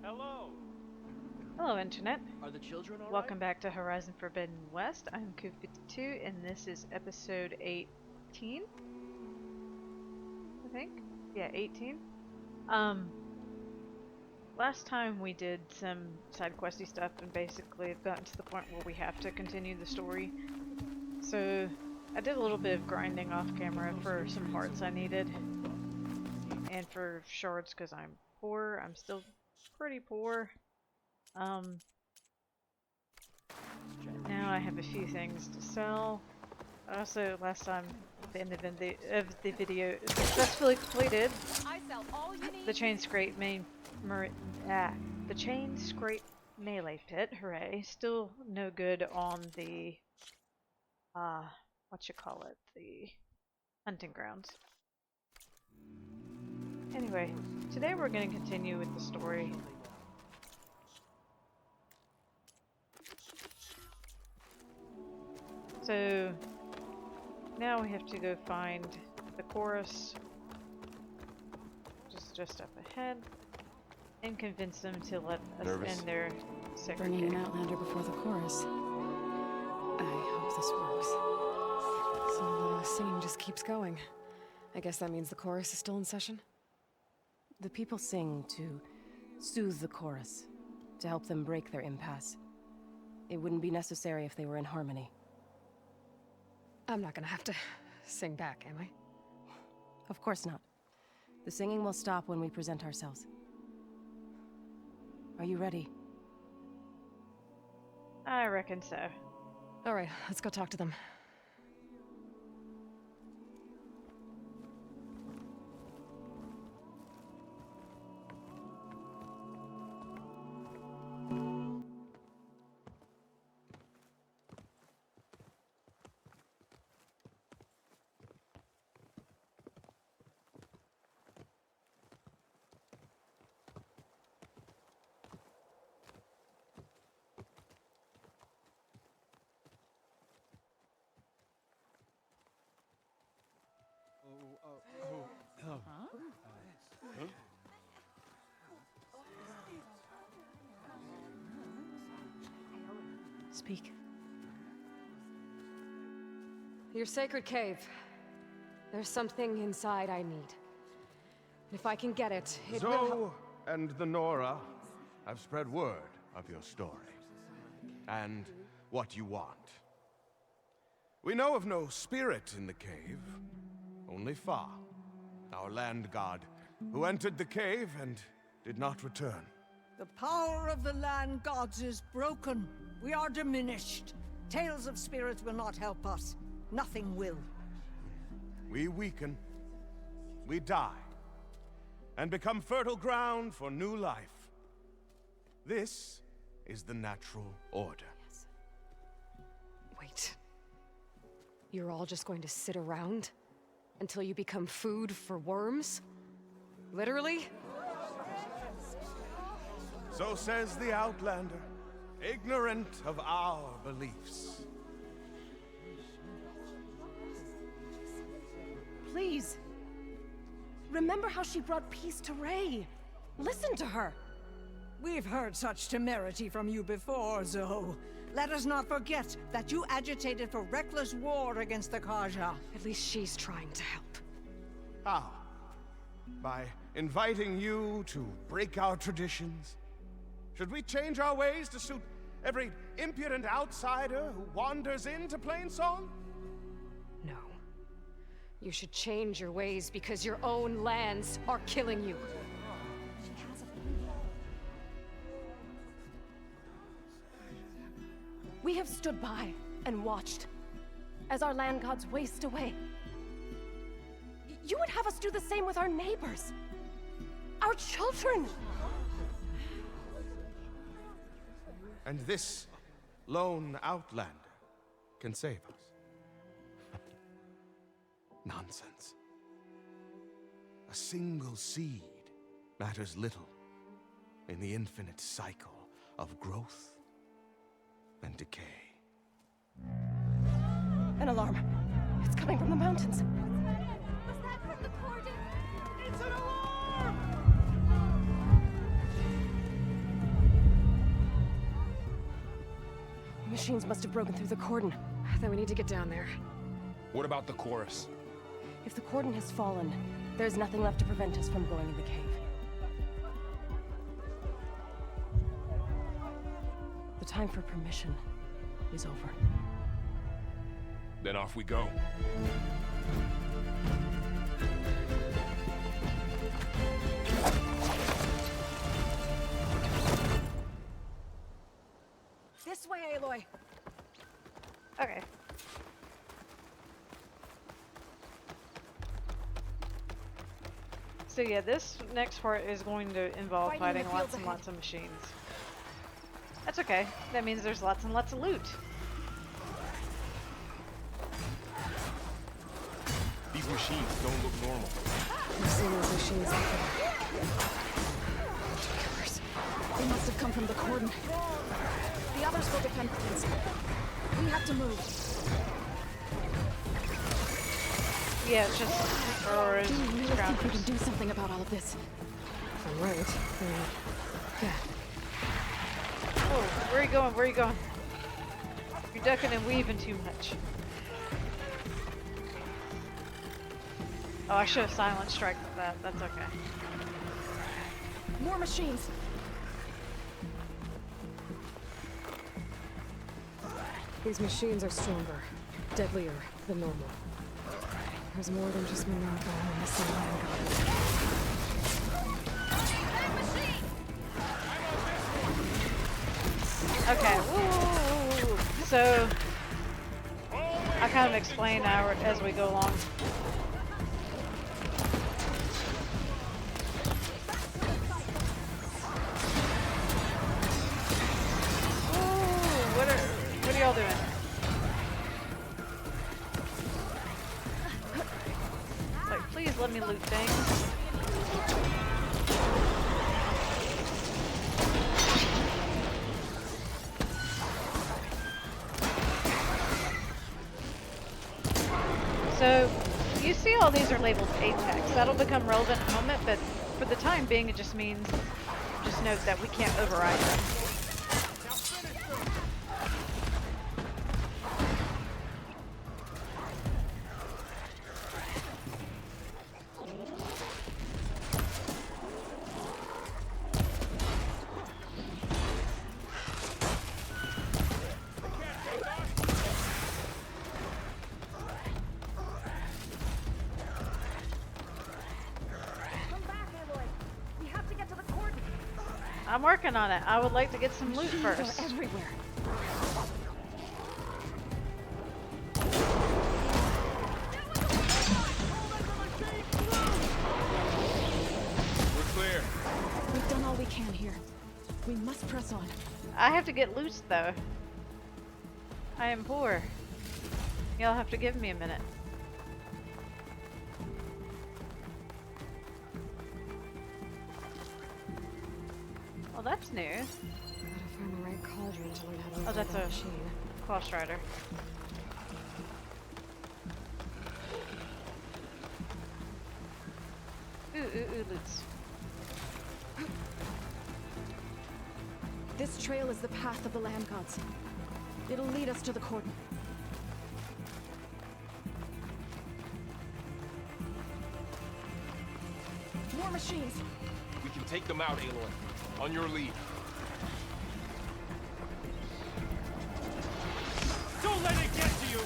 Hello. Hello, Internet. Are the children all Welcome back to Horizon Forbidden West. I'm Coop52, and this is episode 18. I think? Yeah, 18. Last time we did some side questy stuff, and basically have gotten to the point where we have to continue the story. So, I did a little bit of grinding off camera for some hearts I needed. And for shards, because I'm poor. I'm still pretty poor. Now I have a few things to sell. Also, last time, at the end of the video, successfully completed I sell all you need. the chain scrape melee pit. Hooray! Still no good on the the hunting grounds. Anyway, today we're going to continue with the story. So now we have to go find the chorus, just up ahead, and convince them to let us in their sacred Bringing cave. an outlander before the chorus. I hope this works. So the singing just keeps going. I guess that means the chorus is still in session? The people sing to soothe the chorus, to help them break their impasse. It wouldn't be necessary if they were in harmony. I'm not gonna have to sing back, am I? Of course not. The singing will stop when we present ourselves. Are you ready? I reckon so. Alright, let's go talk to them. Speak. Your sacred cave. There's something inside I need. If I can get it, it will Zoe and the Nora have spread word of your story, and what you want. We know of no spirit in the cave, only Fa, our land god, who entered the cave and did not return. The power of the land gods is broken. We are diminished. Tales of spirits will not help us. Nothing will. We weaken, we die, and become fertile ground for new life. This is the natural order. Wait. You're all just going to sit around until you become food for worms? Literally? So says the Outlander, ignorant of our beliefs. Please. Remember how she brought peace to Ray. Listen to her. We've heard such temerity from you before, Zoe. Let us not forget that you agitated for reckless war against the Kaja. At least she's trying to help. How? By inviting you to break our traditions? Should we change our ways to suit every impudent outsider who wanders into Plainsong? No. You should change your ways because your own lands are killing you. We have stood by and watched as our land gods waste away. You would have us do the same with our neighbors, our children. And this lone outlander can save us. Nonsense. A single seed matters little in the infinite cycle of growth and decay. An alarm. It's coming from the mountains. Was that from the cordon? It's an alarm! machines must have broken through the cordon. Then we need to get down there. What about the chorus? If the cordon has fallen, there's nothing left to prevent us from going in the cave. The time for permission is over. Then off we go. This way, Aloy. Okay. So yeah, this next part is going to involve Fighting in fighting the lots fields and ahead. lots of machines. That's okay. That means there's lots and lots of loot. These machines don't look normal. I've seen those machines before. Killers. They must have come from the cordon. The others will defend things. We have to move. Yeah, it's just throwers, Do you really think we can grounders. do something about all of this? I'm right. Yeah. Oh, where are you going? Where are you going? You're ducking and weaving too much. Oh, I should have silent strike that. That's okay. More machines. These machines are stronger, deadlier than normal. There's more than just Monroe in the same land god. Okay. Woo. So I kind of explain as we go along. Ooh, what are y'all doing? Like, please let me loot things. So, you see all these are labeled Apex. That'll become relevant in a moment, but for the time being it just means, just note that we can't override them. Come back, Aloy. We have to get to the cordon. I'm working on it. I would like to get some loot Machines first. are everywhere. We're clear. We've done all we can here. We must press on. I have to get loot though. I am poor. Y'all have to give me a minute. Well, that's new. Gotta find the right cauldron to learn how to Oh, operate that's that a machine. Claw Strider. Ooh, loots. This trail is the path of the land gods. It'll lead us to the cordon. More machines. We can take them out, Aloy. On your lead. Don't let it get to you!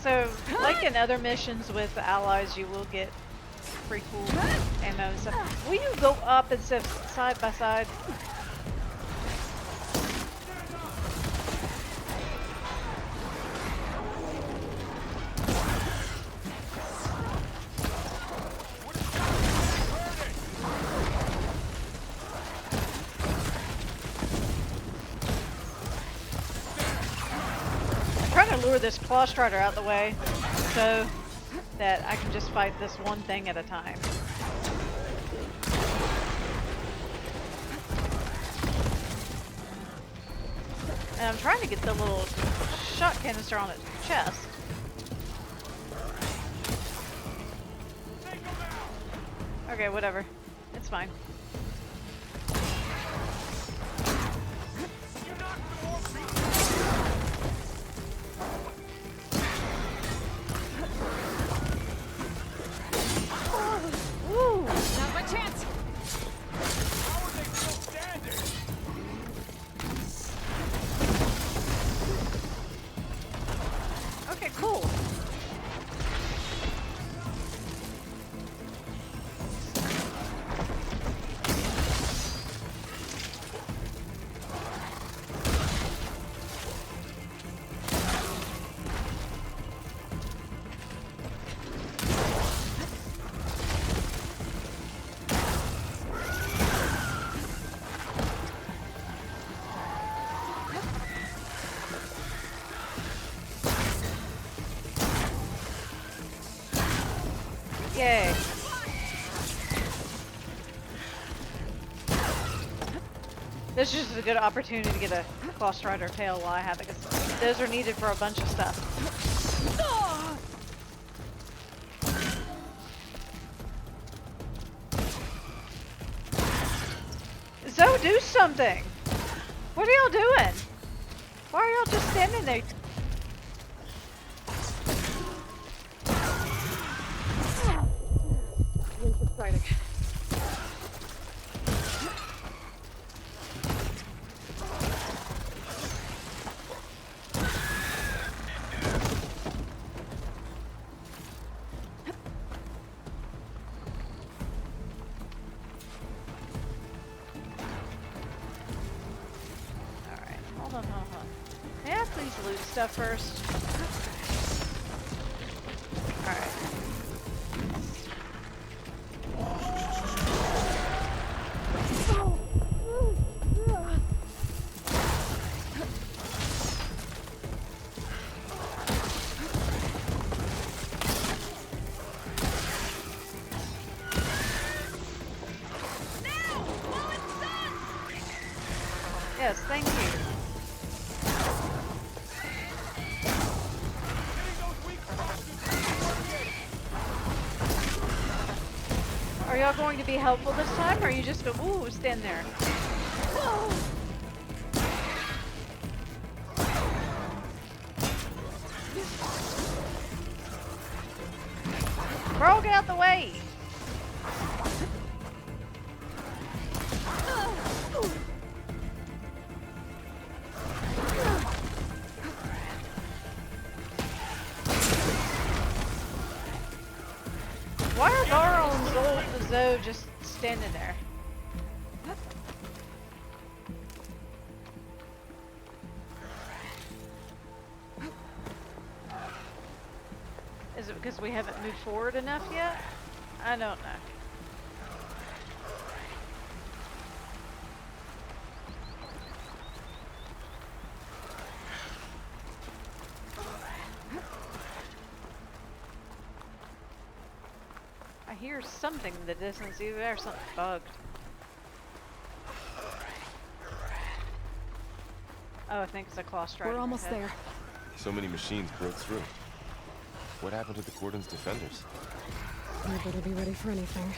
So, like in other missions with the allies, you will get pretty cool ammo and stuff. Will you go up instead of side by side? I'm trying to lure this Claw Strider out the way. so that I can just fight this one thing at a time. And I'm trying to get the little shot canister on its chest. Okay, whatever. It's fine. Ooh! Not my chance! How are they still standing? Okay, cool. Yay. This is just a good opportunity to get a Claw Strider tail while I have it, because those are needed for a bunch of stuff. Zoe, do something! What are y'all doing? Why are y'all just standing there? Alright, hold on. May I please loot stuff first? Alright. Yes, thank you. Are y'all going to be helpful this time, or are you just go, ooh, stand there? Bro, get out the way! Why are Garl and Zoe just standing there? Is it because we haven't moved forward enough yet? I don't know. I hear something in the distance. Either there's something bugged. Oh, I think it's a Claw Strider. We're almost there. So many machines broke through. What happened to the Cordon's defenders? We better be ready for anything.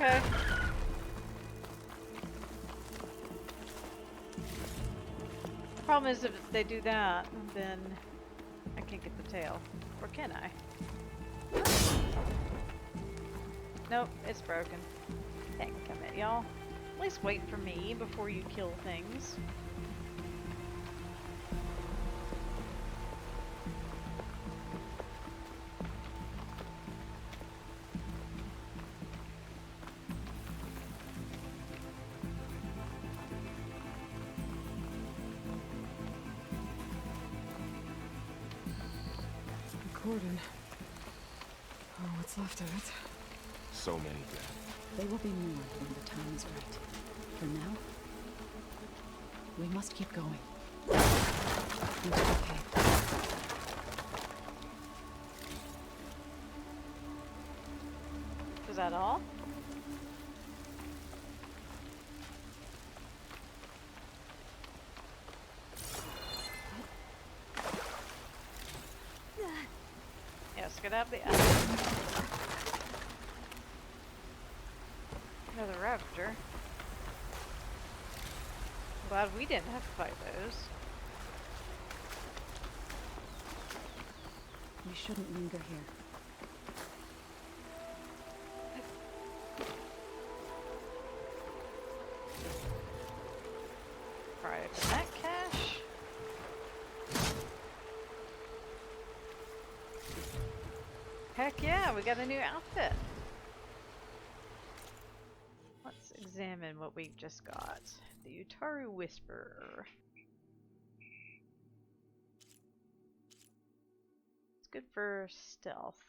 Okay. Problem is, if they do that, then I can't get the tail. Or can I? Nope, it's broken. Dang it, y'all. At least wait for me before you kill things. cordon. Oh, what's left of it? So many dead. They will be more when the time is right. For now, we must keep going. Into the cave. Is that all? Yes, get out of the alley. Another raptor. Glad we didn't have to fight those. We shouldn't linger here. Pry open that cache. Heck yeah, we got a new outfit. Let's examine what we just got. The Utaru Whisperer. It's good for stealth.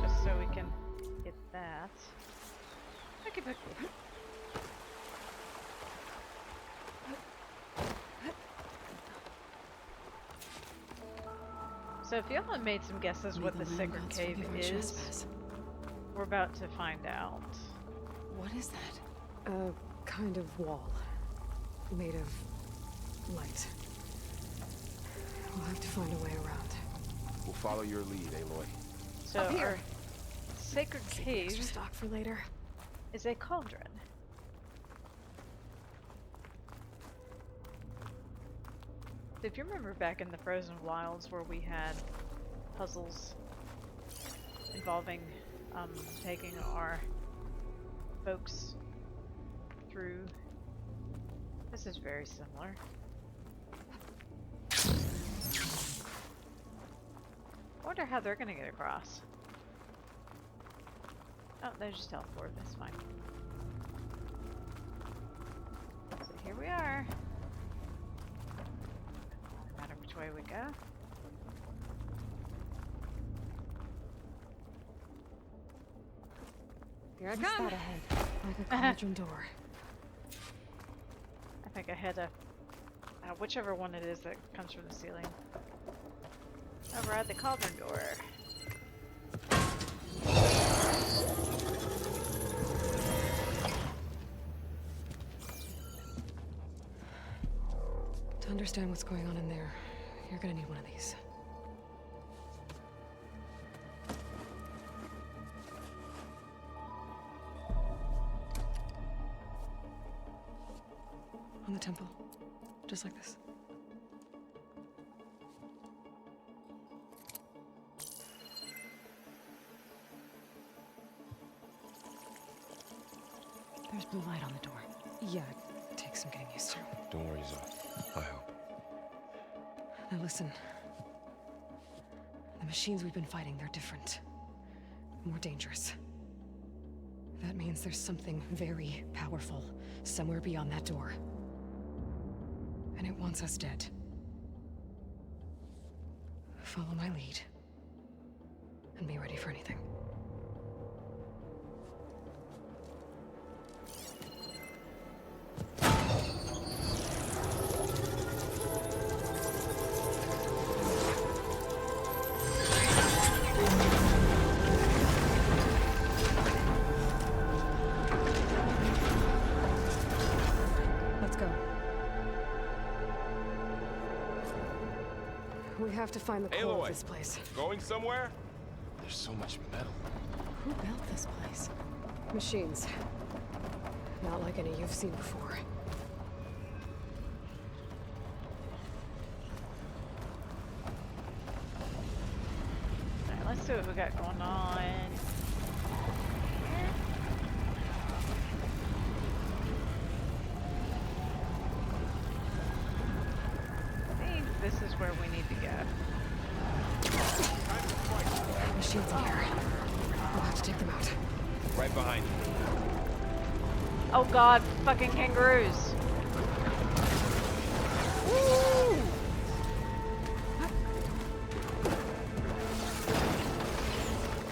Just so we can get that. Okay, but so if y'all have made some guesses what the sacred cave is, we're about to find out. What is that? A kind of wall. Made of light. We'll have to find a way around. We'll follow your lead, Aloy. So Up here. our sacred Extra cave stock for later. is a cauldron. If you remember back in the Frozen Wilds where we had puzzles involving taking our folks through, this is very similar. I wonder how they're gonna get across. Oh, they just teleported, that's fine. So here we are. No matter which way we go. Here I come. That ahead? Like a cauldron door. I think I had a whichever one it is that comes from the ceiling. Over at the cauldron door. To understand what's going on in there, you're gonna need one of these. On the temple. Just like this. There's blue light on the door. Yeah, it takes some getting used to. Don't worry, Zoe. I hope. Now listen. The machines we've been fighting, they're different. More dangerous. That means there's something very powerful somewhere beyond that door. And it wants us dead. Follow my lead. And be ready for anything. Let's go. We have to find the core Aloy. of this place. Going somewhere? There's so much metal. Who built this place? Machines. Not like any you've seen before. see what we got going on. I think this is where we need to go. Machines in here. We'll have to take them out. Right behind you. Oh god, fucking kangaroos. Woo!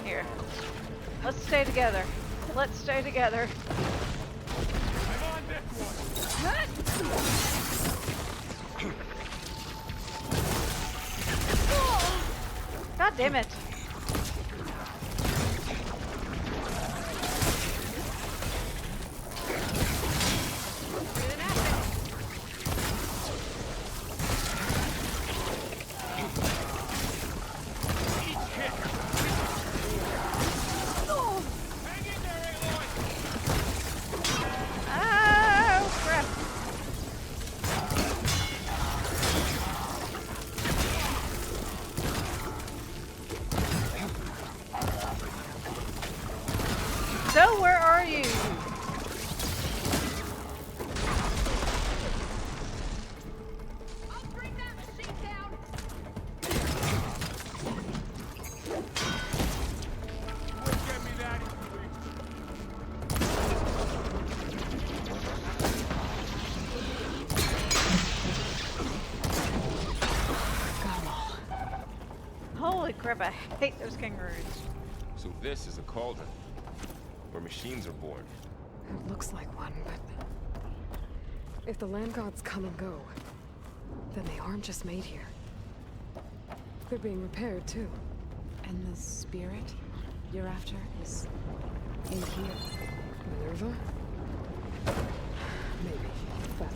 Here. Let's stay together. Let's stay together. I'm on this one. God damn it. Oh, crap. So, where are you? I'll bring that machine down. Get me that. Got them all. Holy crap, I hate those kangaroos. So this is a cauldron, where machines are born. It looks like one, but if the land gods come and go, then they aren't just made here. They're being repaired too. And the spirit you're after is in here. Minerva? Maybe, but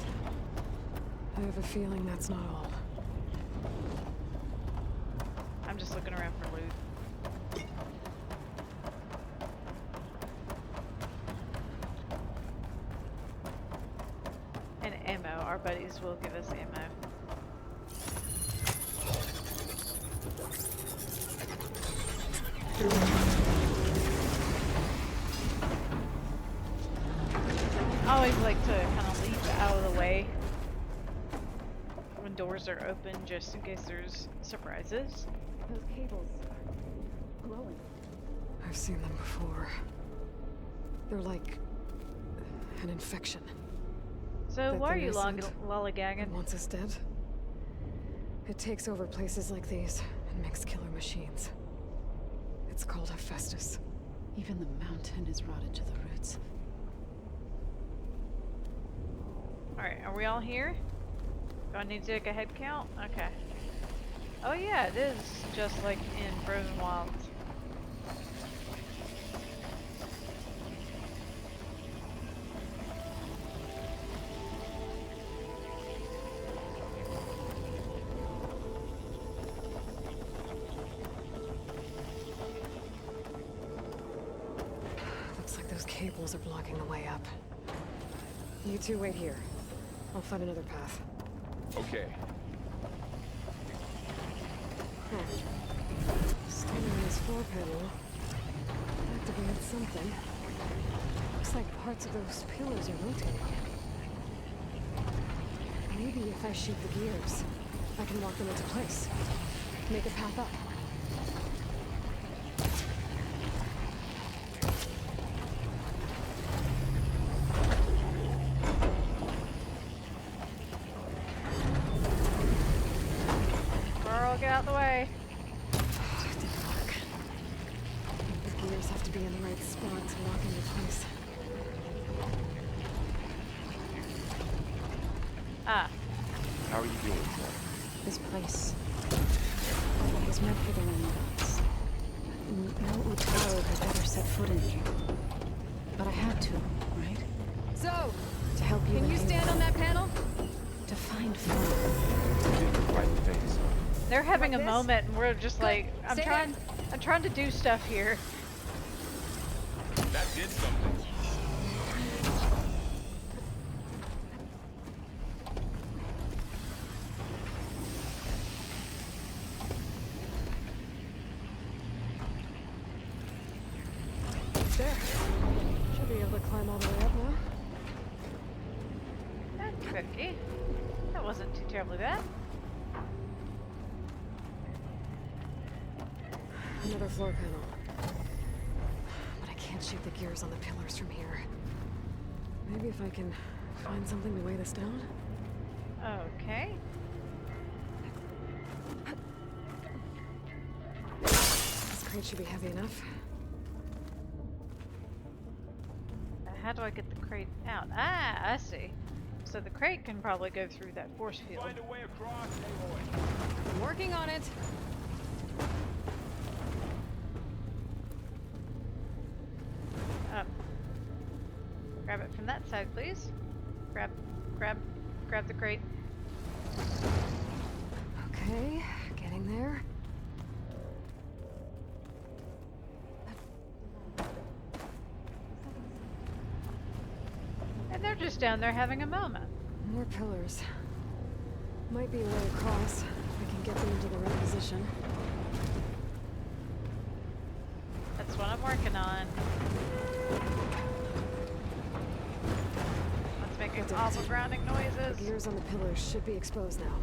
I have a feeling that's not all. I'm just looking around for loot. And ammo. Our buddies will give us ammo. I always like to kind of leave out of the way when doors are open, just in case there's surprises. Those cables are glowing. I've seen them before. They're like an infection. So That why are thing you I sent. lollygagging? And once it's dead, it takes over places like these and makes killer machines. It's called Hephaestus. Even the mountain is rotted to the roots. Alright, are we all here? Do I need to take a head count? Okay. Oh yeah, it is just like in Frozen Wilds. Looks like those cables are blocking the way up. You two wait here. I'll find another path. Okay. Standing on this floor panel activated something. Looks like parts of those pillars are rotating. Maybe if I shoot the gears, I can lock them into place. Make a path up. Girl, get out the way. It didn't work. The gears have to be in the right spot to lock into place. Ah, How are you doing, Sam? This place was meant for the land gods. No Utaro had ever set foot in here. But I had to, right? So, To help you. can you and stand Aloy. on that panel? To find fun. You did the right thing, son. they're having Like a this? moment and we're just like, Stay there. I'm trying to do stuff here. That did something. okay. That wasn't too terribly bad. Another floor panel. But I can't shoot the gears on the pillars from here. Maybe if I can find something to weigh this down? Okay. This crate should be heavy enough. How do I get the crate out? Ah, I see. So the crate can probably go through that force field. Find a way across, Aloy. I'm working on it. Grab it from that side, please. Grab the crate. Okay, getting there. And they're just down there having a moment. More pillars. Might be a way across, if I can get them into the right position. That's what I'm working on. Let's make I did awful it. grounding The noises. gears on the pillars should be exposed now.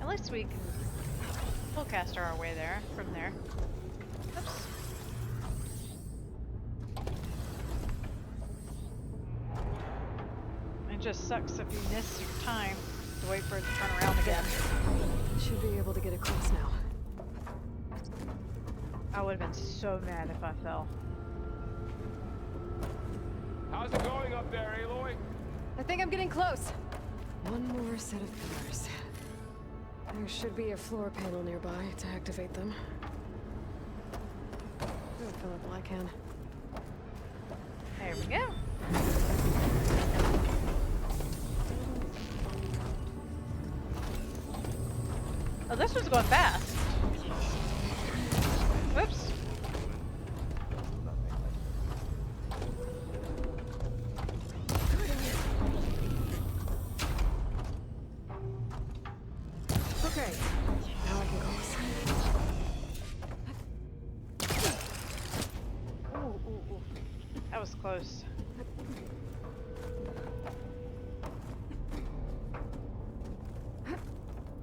At least we can full caster our way there from there. Oops. It just sucks if you miss your time to wait for it to turn around again. Should be able to get across now. I would have been so mad if I fell. How's it going up there, Aloy? I think I'm getting close. One more set of pillars. There should be a floor panel nearby to activate them. I'll fill up while I can. There we go. Oh, this was going fast. Whoops. Okay, now I can cross. Ooh. That was close. For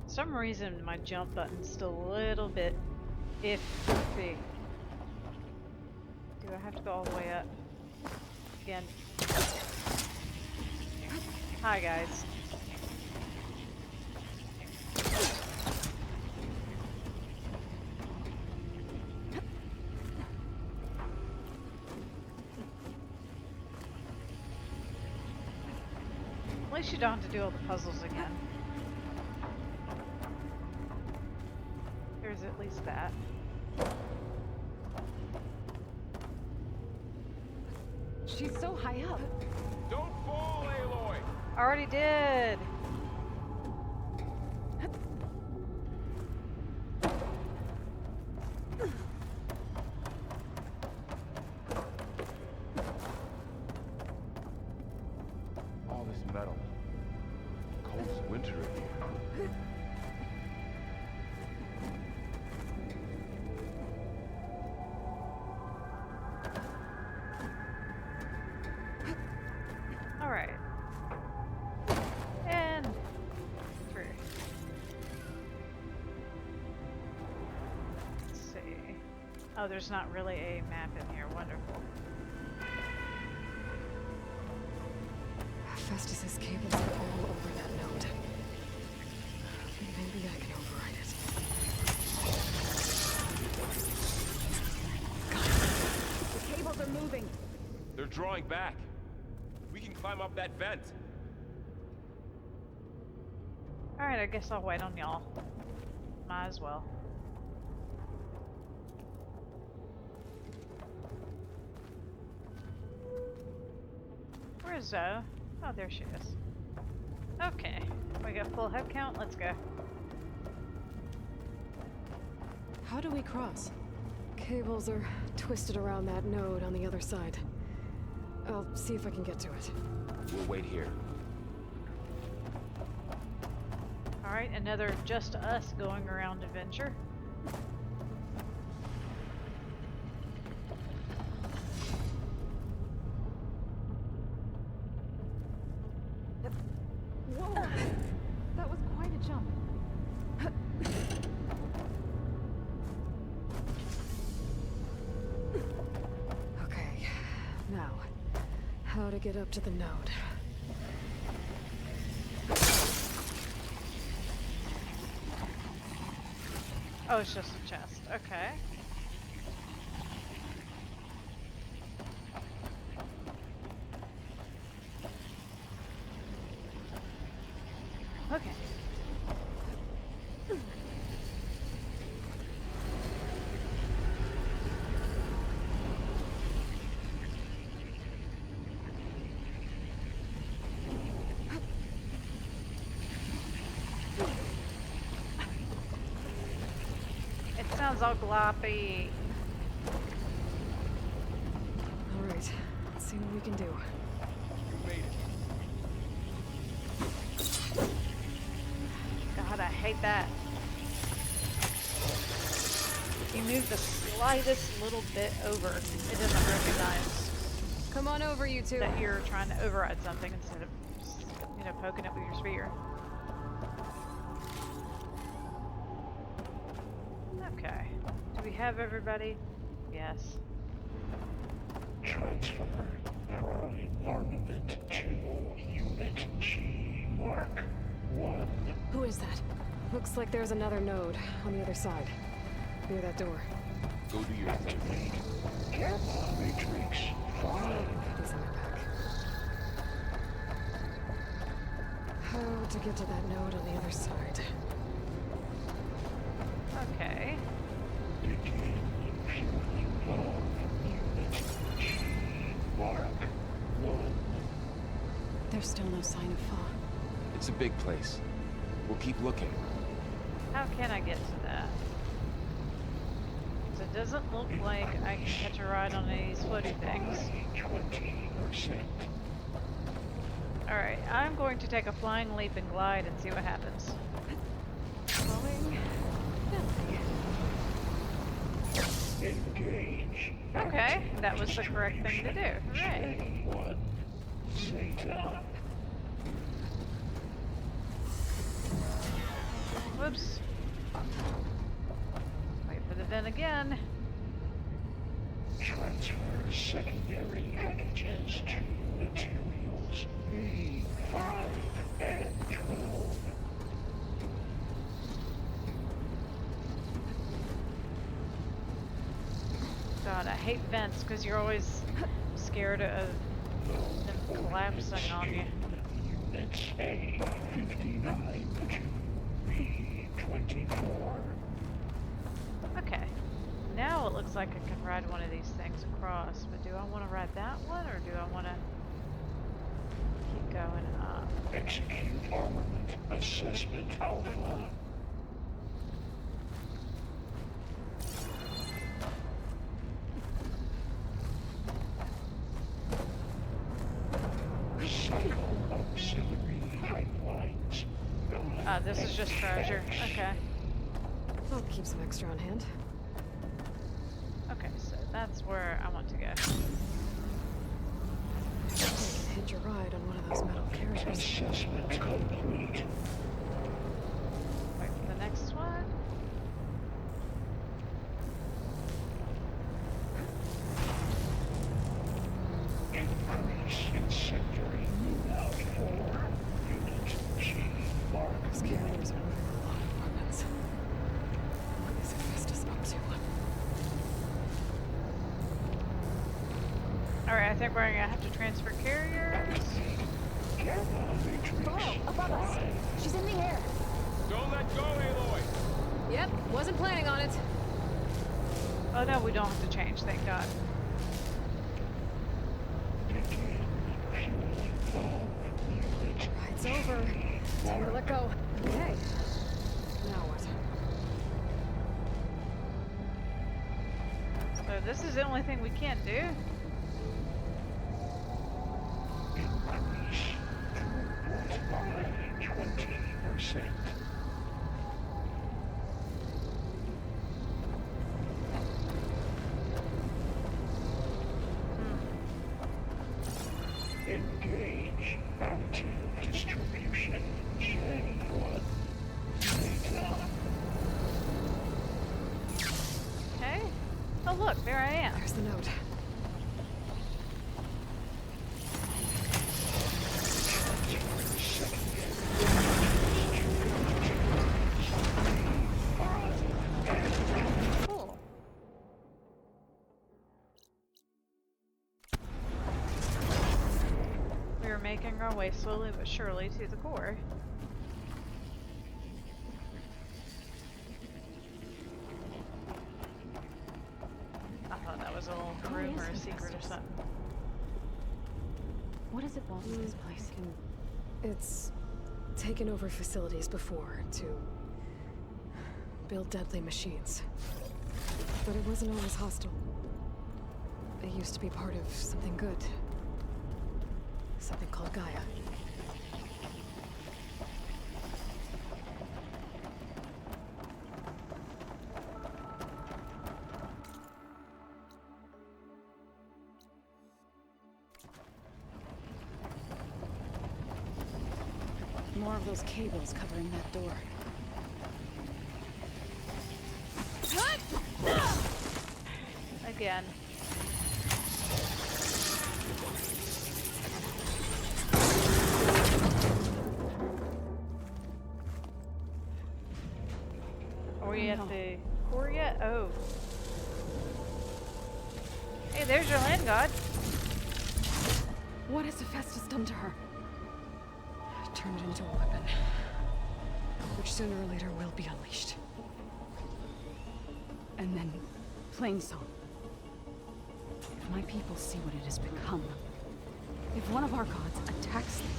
some reason, my jump button's still a little bit iffy. Do I have to go all the way up? Again. Hi, guys. At least you don't have to do all the puzzles again. There's at least that. She's so high up. Don't fall, Aloy! Already did! All this metal. Cold's winter here. Alright. And through. Let's see. Oh, there's not really a map in here. Wonderful. Festus's cables are all over that node. Maybe I can override it. The cables are moving. They're drawing back. We can climb up that vent. Alright, I guess I'll wait on y'all. Might as well. Where's Zoe? Oh, there she is. Okay. We got full head count. Let's go. How do we cross? Cables are twisted around that node on the other side. I'll see if I can get to it. We'll wait here. Alright, another just us going around adventure. Whoa! That was quite a jump. Okay, now, how to get up to the node. Oh, it's just a chest. Okay. Okay. It sounds all gloppy. All right, let's see what we can do. You made it. God, I hate that. If you move the slightest little bit over, it doesn't recognize Come on over, you two. that you're trying to override something instead of, just, you know, poking it with your spear. Okay. Do we have everybody? Yes. Transfer alloy armament to Unit G Mark 1. Who is that? Looks like there's another node on the other side, near that door. Go do your thing. Activate Gamma Matrix 5. He's in my back. How to get to that node on the other side? Okay. Begin fueling of Unit G Mark 1. There's still no sign of Fa. It's a big place. We'll keep looking. How can I get to that? 'Cause it doesn't look like I can catch a ride on any of these floaty things. 20%. Alright, I'm going to take a flying leap and glide and see what happens. Going gently. Engage. Okay, that was the correct thing to do. Hooray. One. Zeta. Whoops. Wait for the vent again. Transfer secondary packages to materials B5 and 12. God, I hate vents because you're always scared of them collapsing on you. Units A59 to B24. Okay. Now it looks like I can ride one of these things across, but do I want to ride that one or do I want to keep going up? Execute armament assessment alpha. Cycle auxiliary pipelines. This is just treasure. Okay. I'll keep some extra on hand. Okay, so that's where I want to go. I can hitch a ride on one of those metal carriers. Assessment complete. Wait for the next one. Increase incendiary loadout for Unit G Mark Those carriers are moving a lot of weapons. What is Hephaestus up to? Alright, I think we're gonna have to transfer carriers. Gamma Matrix Below, above us. She's in the air. Don't let go, Aloy! Yep, wasn't planning on it. Oh no, we don't have to change, thank God. begin fueling of Unit Ride's over. Time to let go. Okay. Now what? So this is the only thing we can do. Increase throughput by 20%. Engage active distribution J1 data. Okay. Oh look, there I am. There's the note. Cool. We are making our way slowly but surely to the core. I thought that was a little room or a secret or something. What is it vault in this place? It's taken over facilities before to build deadly machines. But it wasn't always hostile. It used to be part of something good. Something called Gaia. More of those cables covering that door. Again. Are we at the core yet? Oh. Hey, there's your land god. What has Hephaestus done to her? Turned it into a weapon, which sooner or later will be unleashed. And then, plain song. If my people see what it has become, if one of our gods attacks them,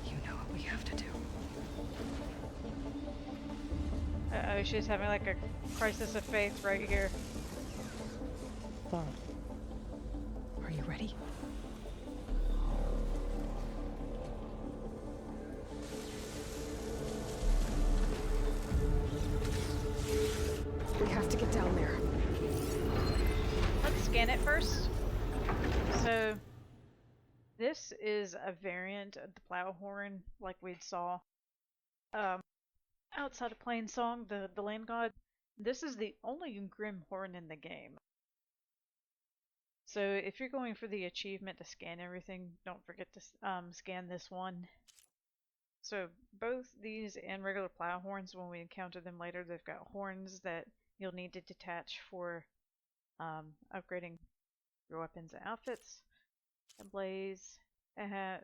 You know what we have to do. Uh-oh, she's having like a crisis of faith right here. Are you ready? We have to get down there. Let's scan it first. So, this is a variant of the plow horn, like we'd saw outside of Plain Song, the land god. This is the only Grim horn in the game. So, if you're going for the achievement to scan everything, don't forget to scan this one. So, both these and regular plow horns, when we encounter them later, they've got horns that you'll need to detach for upgrading your weapons and outfits. A blaze.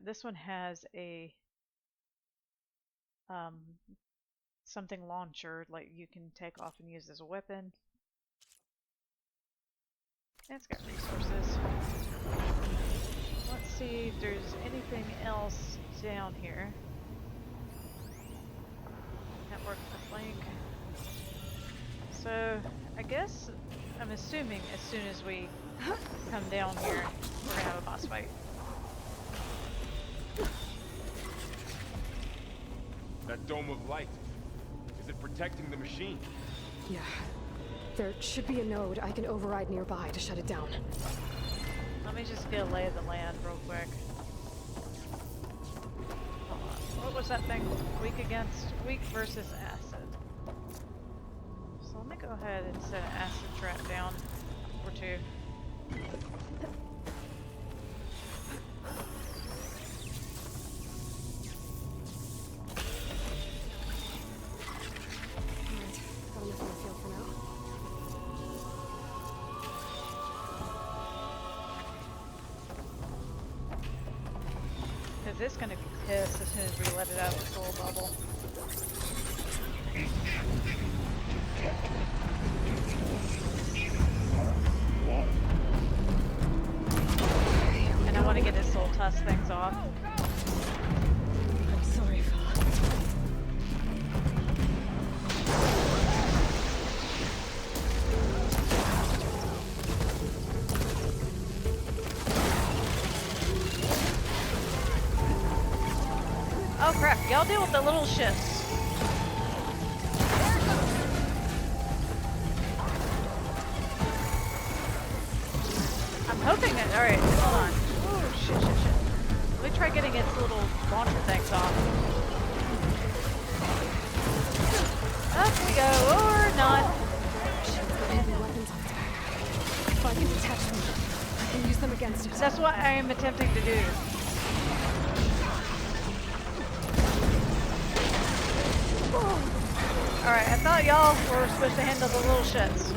This one has a something launcher, like you can take off and use as a weapon. And it's got resources. Let's see if there's anything else down here. Network link. So, I guess, I'm assuming as soon as we come down here, we're gonna have a boss fight. That dome of light. Is it protecting the machine? Yeah. There should be a node I can override nearby to shut it down. Let me just get a lay of the land real quick. Hold on. What was that thing? Weak against? Weak versus acid. So let me go ahead and set an acid trap down or two. Got enough on the field for now. Because it's going to be pissed as soon as we let it out of the soul bubble. And I want to get his soul tusk things off. I'm sorry, Father. y'all deal with the little shits. I'm hoping that. Alright, hold on. Oh, shit. Let me try getting its little launcher things off. Up we go, or not. Heavy weapons on its back. If I can detach them, I can use them against it. That's what I am attempting to do. Alright, I thought y'all were supposed to handle the little shits.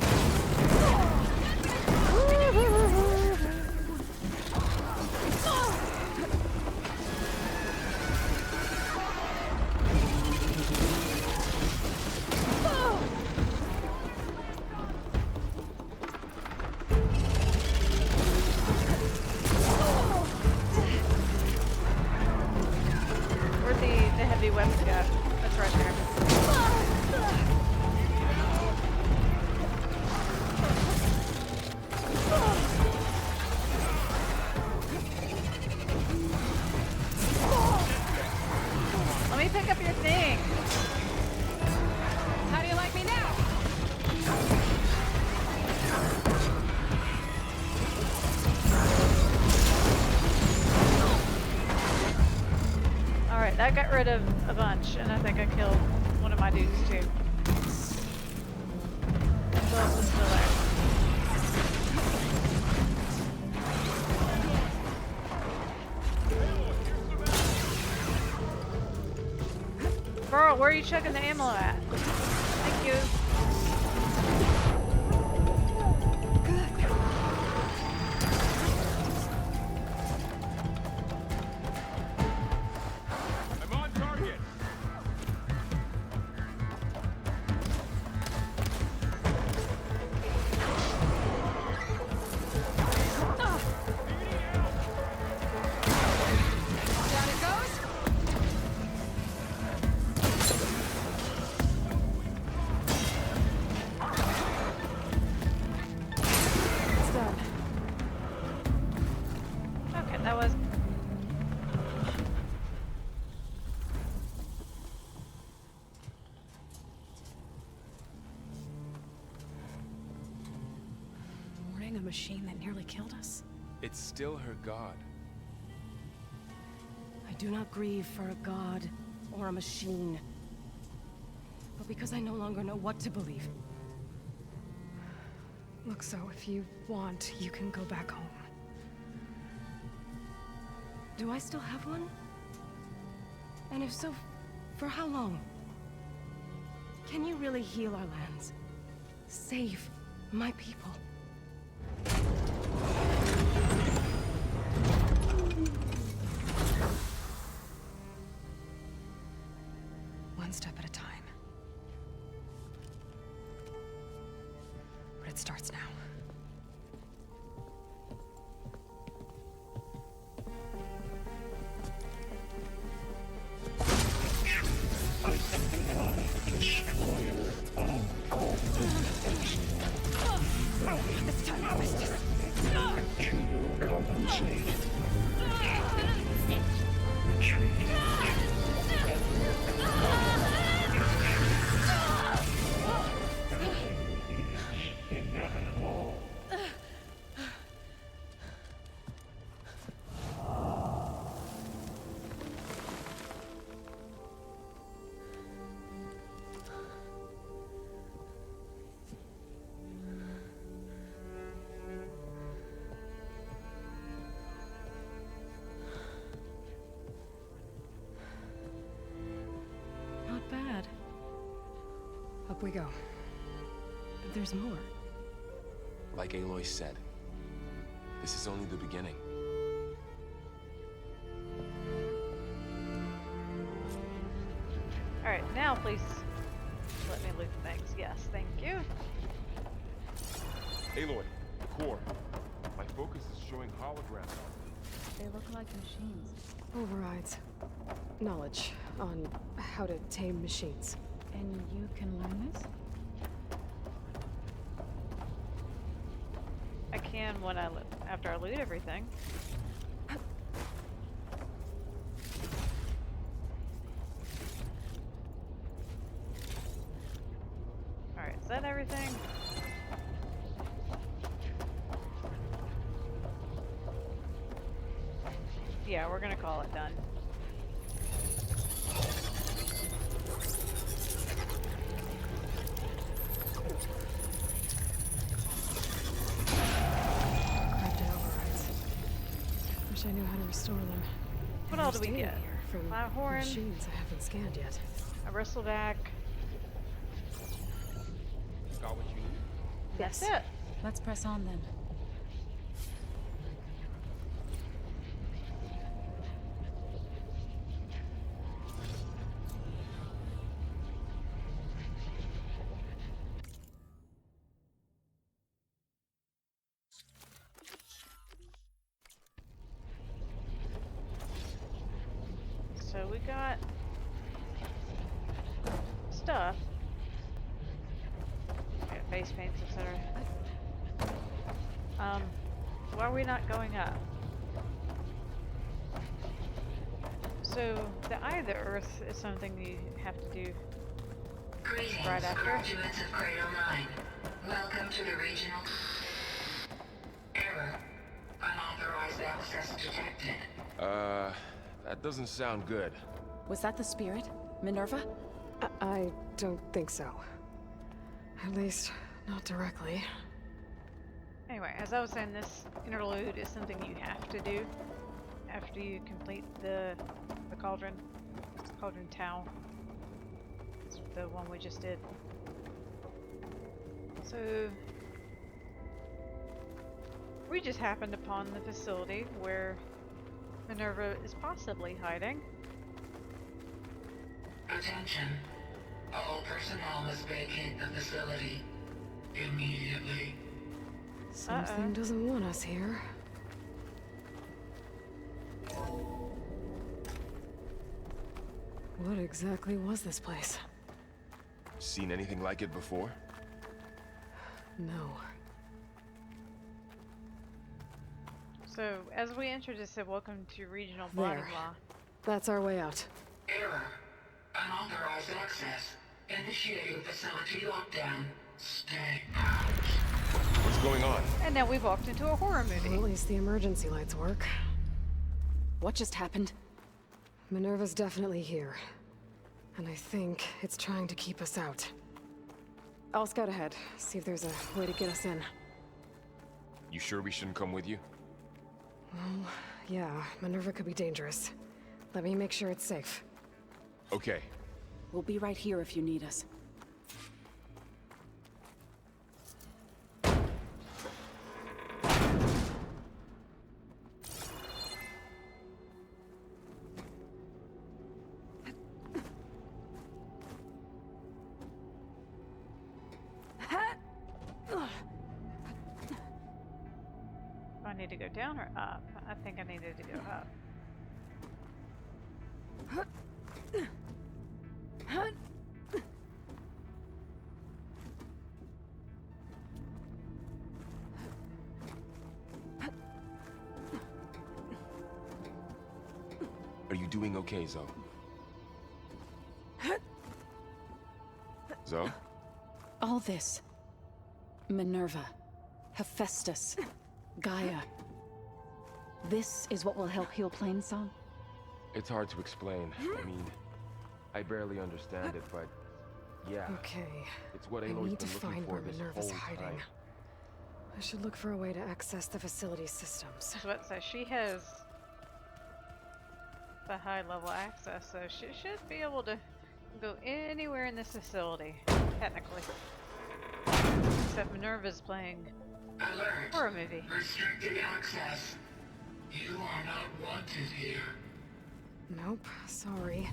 Where'd the heavy weapons go? That's right there. Let me pick up your thing. How do you like me now? Alright, that got rid of a bunch, and I think I killed one of my dudes too. Who else is still there? Burl, where are you chucking the ammo at? Thank you. I'm on target. Down it goes. It's done. Okay, that was... Mourning a machine that nearly killed us? It's still her god. I do not grieve for a god or a machine, but because I no longer know what to believe. Look, so if you want, you can go back home. Do I still have one? And if so, for how long? Can you really heal our lands? Save my people? One step at a time. But it starts now. This time I missed it. To compensate. Retreat. Inevitable. Not bad. Up we go. There's more. Like Aloy said, this is only the beginning. Alright, now please let me loot things. Yes, thank you. Aloy, core. My focus is showing holograms on it. They look like machines. Overrides. Knowledge on how to tame machines. And you can learn this? I can when after I loot everything. that everything? Yeah, we're gonna call it done. Corrupted overrides. Wish I knew how to restore them. What And all they're do we staying get? here from Live horn. machines I haven't scanned yet. A bristleback. Got what you need? That's Yes. it. Let's press on then. So we got stuff. Okay, face paints, etc. Why are we not going up? So the Eye of the Earth is something you have to do Greetings, right after. graduates of Cradle 9. Welcome to the regional... Error. Unauthorized access detected. That doesn't sound good. Was that the spirit? Minerva? I don't think so. At least, not directly. Anyway, as I was saying, this interlude is something you have to do after you complete the cauldron towel. It's the one we just did. So we just happened upon the facility where Minerva is possibly hiding. Attention. All personnel must vacate the facility immediately. Something doesn't want us here. What exactly was this place? Seen anything like it before? No. So as we entered, it said, "Welcome to regional There. blah blah blah." That's our way out. Error. Unauthorized access. Initiating facility lockdown. Stay out. What's going on? And now we've walked into a horror Well, movie. at least the emergency lights work. What just happened? Minerva's definitely here. And I think it's trying to keep us out. I'll scout ahead, see if there's a way to get us in. You sure we shouldn't come with you? Well, yeah, Minerva could be dangerous. Let me make sure it's safe. Okay. We'll be right here if you need us. Do I need to go down or up? I think I needed to go up. Are you doing okay, Zoe? Zoe? All this. Minerva. Hephaestus. Gaia. This is what will help heal Plainsong? It's hard to explain. I mean, I barely understand it, but yeah. Okay. It's what I Aloy's need to been looking find for where this Minerva's whole hiding. time. I should look for a way to access the facility systems. I was about to say, she has the high level access, so she should be able to go anywhere in this facility, technically. Except Minerva's playing Alert. horror movie. Restricted access. You are not wanted here. Nope, sorry.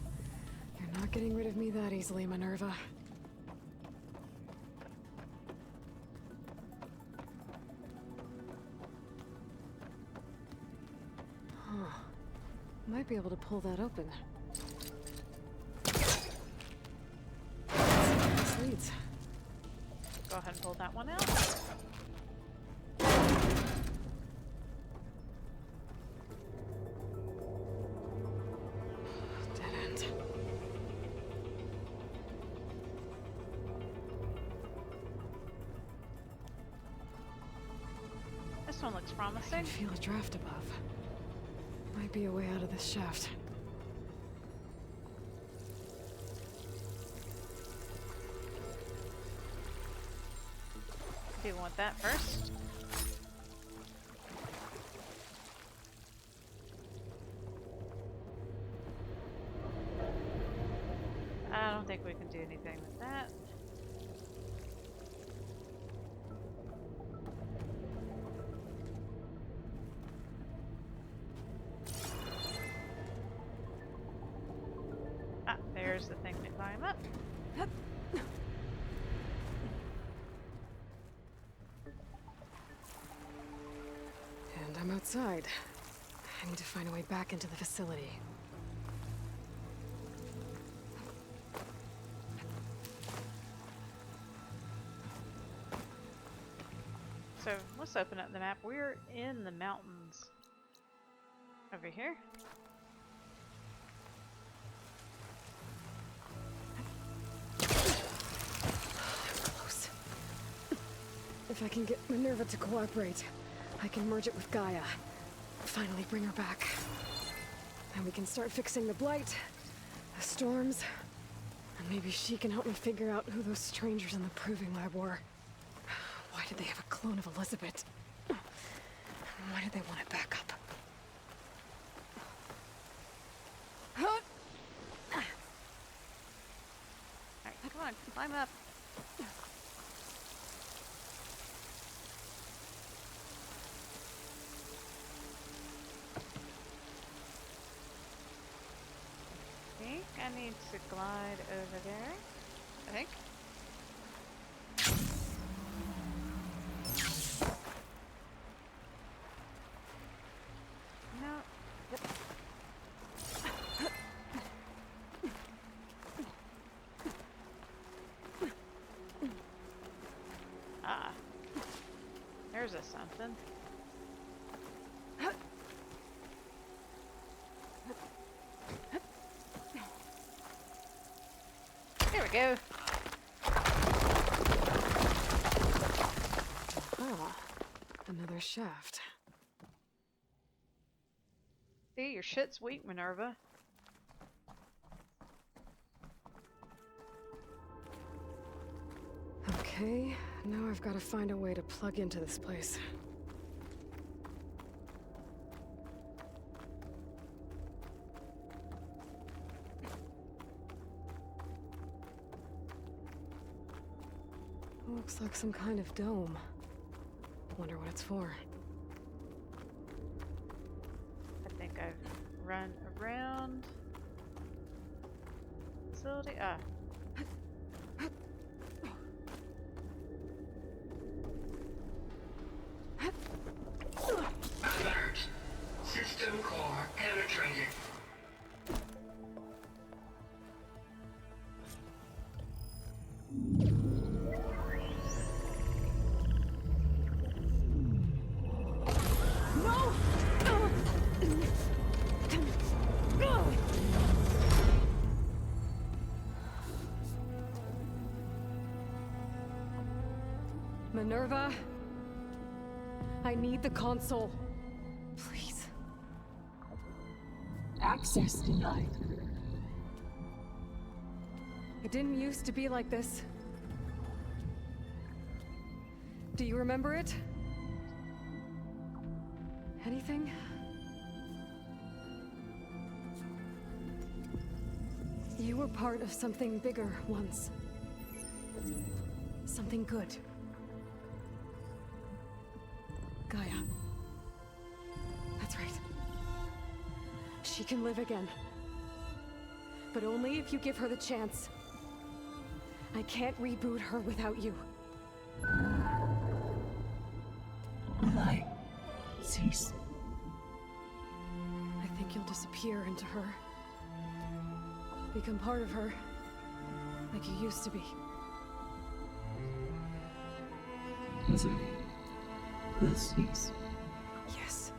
You're not getting rid of me that easily, Minerva. Huh. Might be able to pull that open. This leads. Go ahead and pull that one out. Dead end. This one looks I promising. can feel a draft above. Might be a way out of this shaft. Do you want that first? I don't think we can do anything with that. Ah, there's the thing to climb up. And I'm outside. I need to find a way back into the facility. So let's open up the map. We're in the mountains. Over here. Close. If I can get Minerva to cooperate, I can merge it with Gaia. Finally bring her back. And we can start fixing the blight, the storms, and maybe she can help me figure out who those strangers in the proving lab were. Why did they have a clone of Elizabeth? Why did they want it back up? Alright, come on, climb up. I think I need to glide over there. I think. No. Yep. Ah. There's a something. There we go. Ah, another shaft. See, your shit's weak, Minerva. Okay, now I've got to find a way to plug into this place. Looks like some kind of dome. Wonder what it's for. I think I've run around facility. Ah. Alert. System core penetrated. Minerva? I need the console. Please. Access denied. It didn't used to be like this. Do you remember it? Anything? You were part of something bigger once. Something good. Gaia. That's right. She can live again. But only if you give her the chance. I can't reboot her without you. Light. Cease. I think you'll disappear into her. Become part of her. Like you used to be. Misery. Will cease. Yes.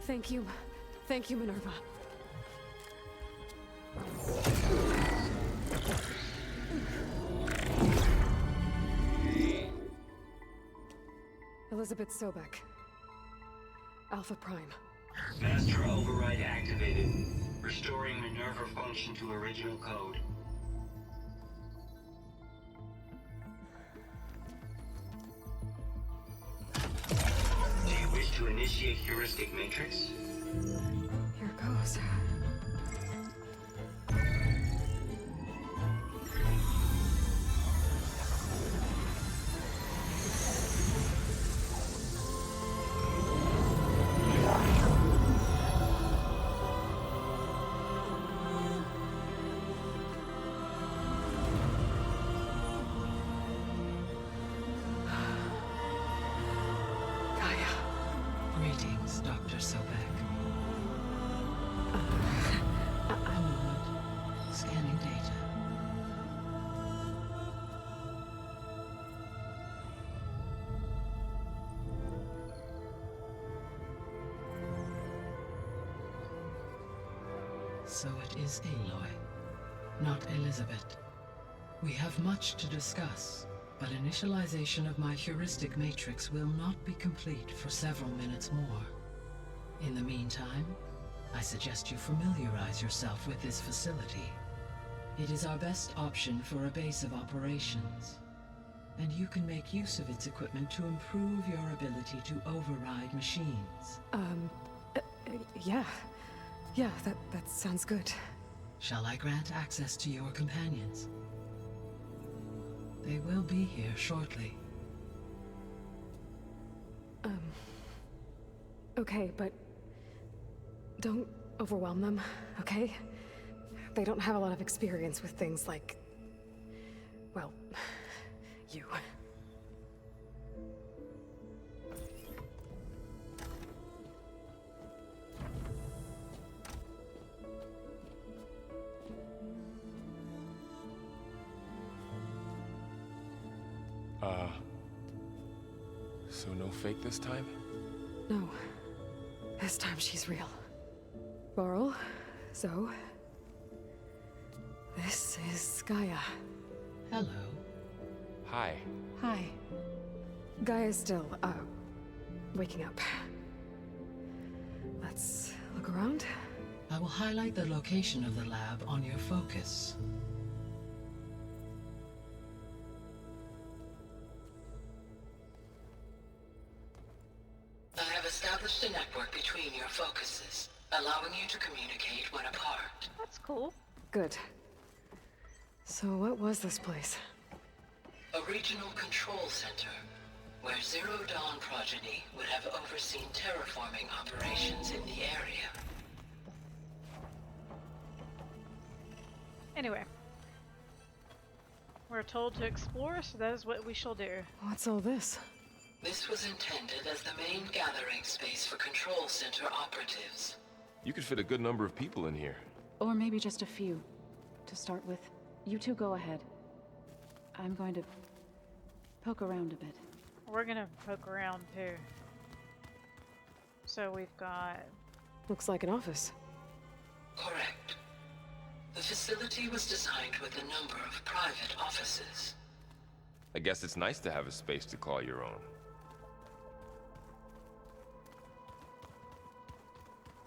Thank you. Thank you, Minerva. Elizabeth Sobek. Alpha Prime. Master override activated. Restoring Minerva function to original code. Do you wish to initiate heuristic matrix? Here goes. Greetings, Dr. Sobek. A moment. Scanning data. So it is Aloy, not Elizabeth. We have much to discuss, but initialization of my heuristic matrix will not be complete for several minutes more. In the meantime, I suggest you familiarize yourself with this facility. It is our best option for a base of operations, and you can make use of its equipment to improve your ability to override machines. Yeah. Yeah, that sounds good. Shall I grant access to your companions? They will be here shortly. Okay, but don't overwhelm them, okay? They don't have a lot of experience with things like, well, you. So no fake this time? No. This time she's real. Laurel, Zoe. This is Gaia. Hello. Hi. Hi. Gaia's still, waking up. Let's look around. I will highlight the location of the lab on your focus. I have established a network between your focuses, allowing you to communicate when apart. That's cool. Good. So what was this place? A regional control center, where Zero Dawn progeny would have overseen terraforming operations in the area. Anyway. We're told to explore, so that is what we shall do. What's all this? This was intended as the main gathering space for control center operatives. You could fit a good number of people in here. Or maybe just a few, to start with. You two go ahead. I'm going to poke around a bit. We're gonna poke around too. So we've got... Looks like an office. Correct. The facility was designed with a number of private offices. I guess it's nice to have a space to call your own.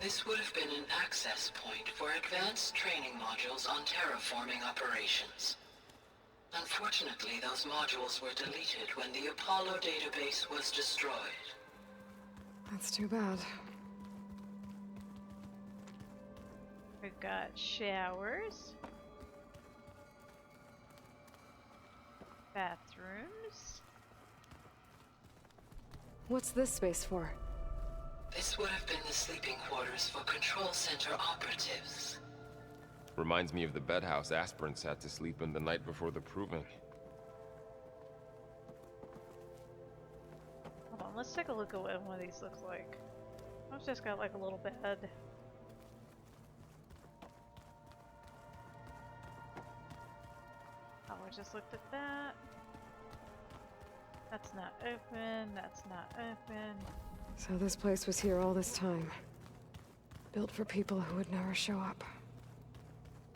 This would have been an access point for advanced training modules on terraforming operations. Unfortunately, those modules were deleted when the Apollo database was destroyed. That's too bad. We've got showers. Bathrooms. What's this space for? This would have been the sleeping quarters for control center operatives. Reminds me of the bedhouse aspirants had to sleep in the night before the proving. Hold on, let's take a look at what one of these looks like. I've just got like a little bed. Oh, we just looked at that. That's not open, that's not open. So this place was here all this time. Built for people who would never show up.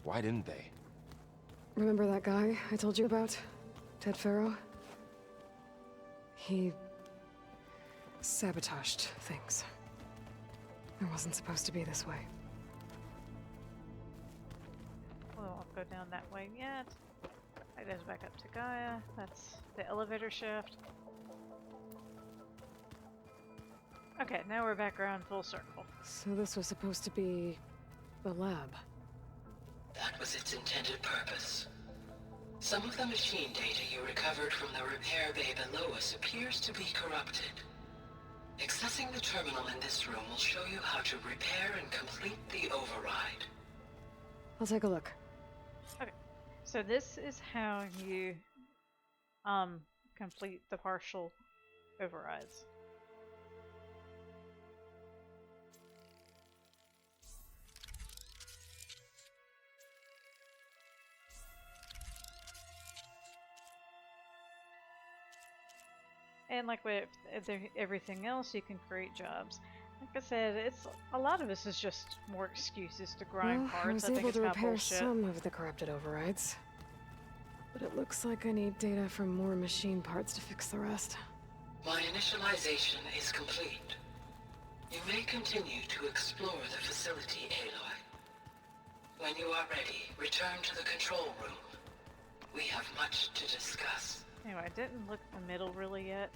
Why didn't they? Remember that guy I told you about? Ted Farrow? He Sabotaged things. It wasn't supposed to be this way. We won't go down that way yet. That goes back up to Gaia. That's the elevator shaft. Okay, now we're back around full circle. So this was supposed to be the lab. That was its intended purpose. Some of the machine data you recovered from the repair bay below us appears to be corrupted. Accessing the terminal in this room will show you how to repair and complete the override. I'll take a look. Okay, so this is how you complete the partial overrides. And like with everything else, you can create jobs. Like I said, it's a lot of this is just more excuses to grind Well, parts. I was think able it's to about repair bullshit. some of the corrupted overrides. But it looks like I need data from more machine parts to fix the rest. My initialization is complete. You may continue to explore the facility, Aloy. When you are ready, return to the control room. We have much to discuss. Anyway, I didn't look at the middle really yet.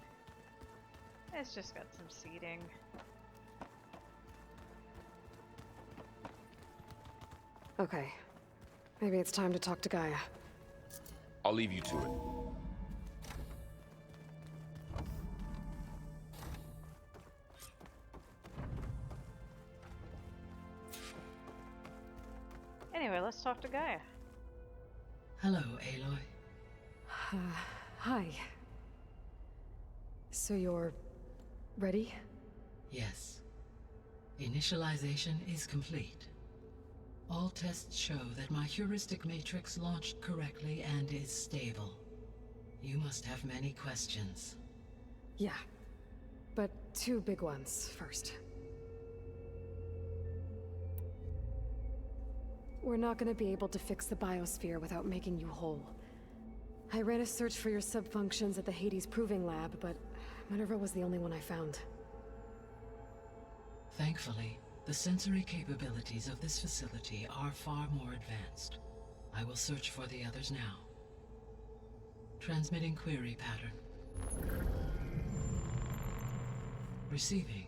It's just got some seating. Okay. Maybe it's time to talk to Gaia. I'll leave you to it. Anyway, let's talk to Gaia. Hello, Aloy. Hi. So you're ready? Yes. Initialization is complete. All tests show that my heuristic matrix launched correctly and is stable. You must have many questions. Yeah. But two big ones first. We're not gonna be able to fix the biosphere without making you whole. I ran a search for your subfunctions at the Hades Proving Lab, but Minerva was the only one I found. Thankfully, the sensory capabilities of this facility are far more advanced. I will search for the others now. Transmitting query pattern. Receiving.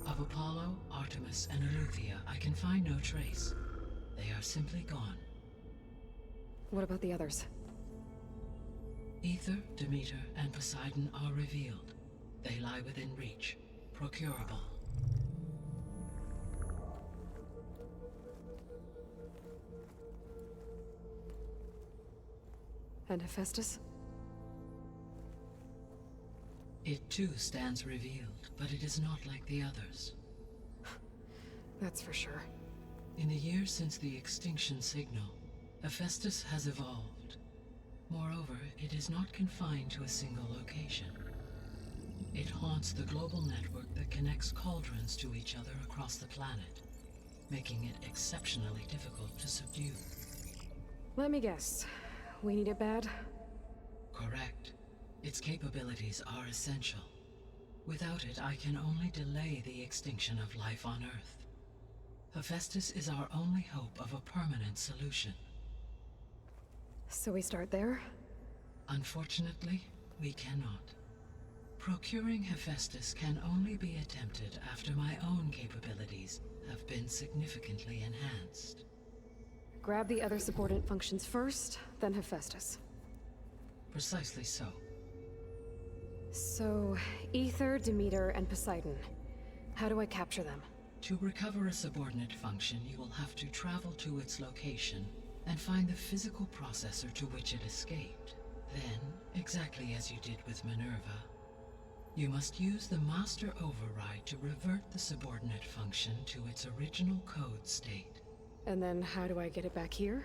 Of Apollo, Artemis, and Eleuthia, I can find no trace. They are simply gone. What about the others? Ether, Demeter, and Poseidon are revealed. They lie within reach. Procurable. And Hephaestus? It too stands revealed, but it is not like the others. That's for sure. In the years since the extinction signal, Hephaestus has evolved. Moreover, it is not confined to a single location. It haunts the global network that connects cauldrons to each other across the planet, making it exceptionally difficult to subdue. Let me guess. We need it bad? Correct. Its capabilities are essential. Without it, I can only delay the extinction of life on Earth. Hephaestus is our only hope of a permanent solution. So we start there? Unfortunately, we cannot. Procuring Hephaestus can only be attempted after my own capabilities have been significantly enhanced. Grab the other subordinate functions first, then Hephaestus. Precisely so. So, Ether, Demeter, and Poseidon. How do I capture them? To recover a subordinate function, you will have to travel to its location and find the physical processor to which it escaped. Then, exactly as you did with Minerva, you must use the master override to revert the subordinate function to its original code state. And then how do I get it back here?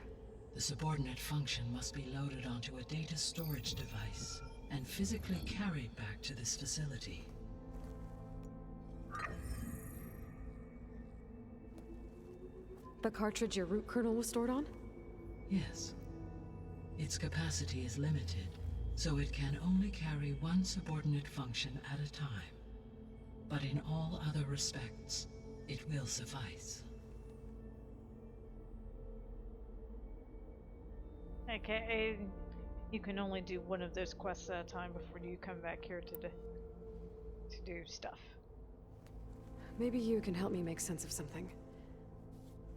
The subordinate function must be loaded onto a data storage device and physically carried back to this facility. The cartridge your root kernel was stored on? Yes. Its capacity is limited, so it can only carry one subordinate function at a time. But in all other respects, it will suffice. Okay, you can only do one of those quests at a time before you come back here to do stuff. Maybe you can help me make sense of something.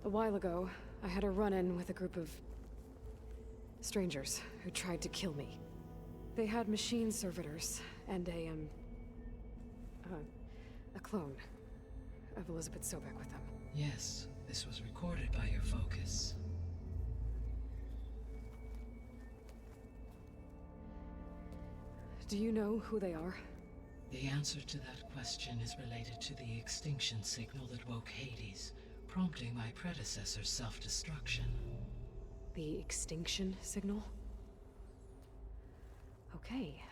A while ago, I had a run-in with a group of strangers who tried to kill me. They had machine servitors and a clone of Elizabeth Sobek with them. Yes, this was recorded by your focus. Do you know who they are? The answer to that question is related to the extinction signal that woke Hades, prompting my predecessor's self-destruction. The extinction signal? Okay,